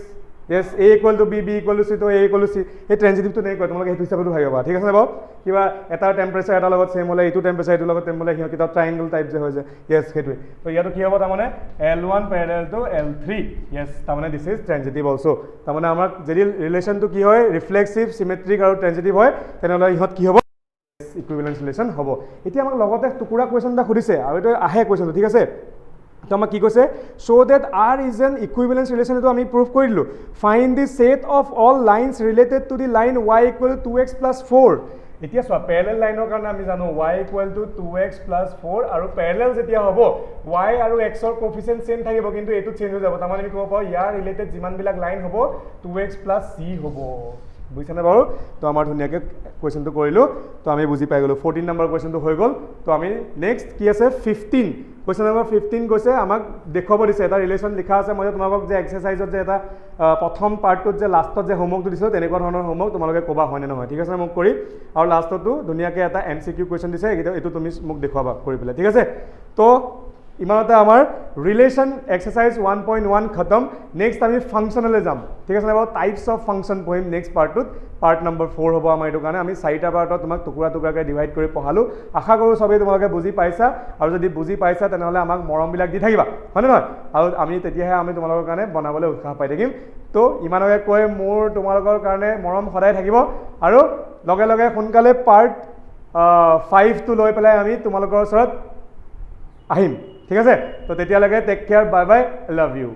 yes A equal to B, B equal to C তো A equal to C এই ট্ৰেনজিটিভটো নাই কয় তোমালোকে সেইটো হিচাপেতো ভাবিবা ঠিক আছে নে বাৰু কিবা এটা টেম্পাৰেচাৰ এটা লগত সেম হ'লে এইটো টেম্পাৰেচাৰ এইটো লগত সেম হ'লে সিহঁত কিতাপ ট্ৰাইংগল টাইপ যে হৈ যায় য়েছ সেইটোৱে তো ইয়াতো কি হ'ব তাৰমানে L1 পেৰেলেল টু L3 য়েছ তাৰমানে দিছ ইজ ট্ৰেনজিটিভ অলছো তাৰমানে আমাৰ যদি ৰিলেশ্যনটো কি হয় ৰিফ্লেক্সিভ চিমেট্ৰিক আৰু ট্ৰেনজিটিভ হয় তেনেহ'লে ইহঁত কি হ'ব ইকুইভেলেন্স ৰিলেশ্যন হ'ব এতিয়া আমাক লগতে টুকুৰা কুৱেশ্যন এটা সুধিছে আৰু এইটো আহে কুৱেশ্যনটো ঠিক আছে তো আমাক কি কৈছে show' that R is an equivalence relation এইটো আমি প্ৰুভ কৰি দিলোঁ find the set of all lines related to the line y equal to 2x + 4 এতিয়া চোৱা পেৰেলেল লাইনৰ কাৰণে আমি জানো y ইকুৱেল টু 2x + 4 আৰু পেৰেলেল যেতিয়া হ'ব y আৰু x ৰ কোফিচিয়েণ্ট চেম থাকিব কিন্তু এইটো চেঞ্জ হৈ যাব তাৰমানে আমি ক'ব পাৰোঁ ইয়াৰ ৰিলেটেড যিমানবিলাক লাইন হ'ব 2x + c হ'ব বুজিছেনে বাৰু তো আমাৰ ধুনীয়াকৈ কুৱেশ্যনটো কৰিলোঁ তো আমি বুজি পাই গ'লোঁ 14 নম্বৰ কুৱেশ্যনটো হৈ গ'ল তো আমি নেক্সট কি আছে 15 কুৱেশ্যন নম্বৰ 15 কৈছে আমাক দেখুৱাব দিছে এটা ৰিলেশ্যন লিখা আছে মই তোমালোকক যে এক্সাৰচাইজত যে এটা প্ৰথম পাৰ্টটোত যে লাষ্টত যে হোমৱৰ্কটো দিছিলোঁ তেনেকুৱা ধৰণৰ হোমৱৰ্ক তোমালোকে ক'বা হয়নে নহয় ঠিক আছে মোক কৰি আৰু লাষ্টতো ধুনীয়াকৈ এটা MCQ কুৱেশ্যন দিছে এইটো তুমি মোক দেখুৱাবা কৰি পেলাই ঠিক আছে তো ইমানতে আমাৰ ৰিলেশ্যন এক্সাৰচাইজ 1.1 খতম নেক্সট আমি ফাংচনলৈ যাম ঠিক আছে বাৰু টাইপছ অফ ফাংচন পঢ়িম নেক্সট পাৰ্টটোত পাৰ্ট নম্বৰ 4 হ'ব আমাৰ এইটো কাৰণে আমি 4টা পাৰ্টত তোমাক টুকুৰা টুকুৰাকৈ ডিভাইড কৰি পঢ়ালোঁ আশা কৰোঁ চবেই তোমালোকে বুজি পাইছা আৰু যদি বুজি পাইছা তেনেহ'লে আমাক মৰমবিলাক দি থাকিবা হয়নে নহয় আৰু আমি তেতিয়াহে আমি তোমালোকৰ কাৰণে বনাবলৈ উৎসাহ পাই থাকিম তো ইমানকে কৈ মোৰ তোমালোকৰ কাৰণে মৰম সদায় থাকিব আৰু লগে লগে সোনকালে পাৰ্ট 5টো লৈ পেলাই আমি তোমালোকৰ ওচৰত আহিম ঠিক আছে তো তেতিয়ালৈকে take care bye bye love U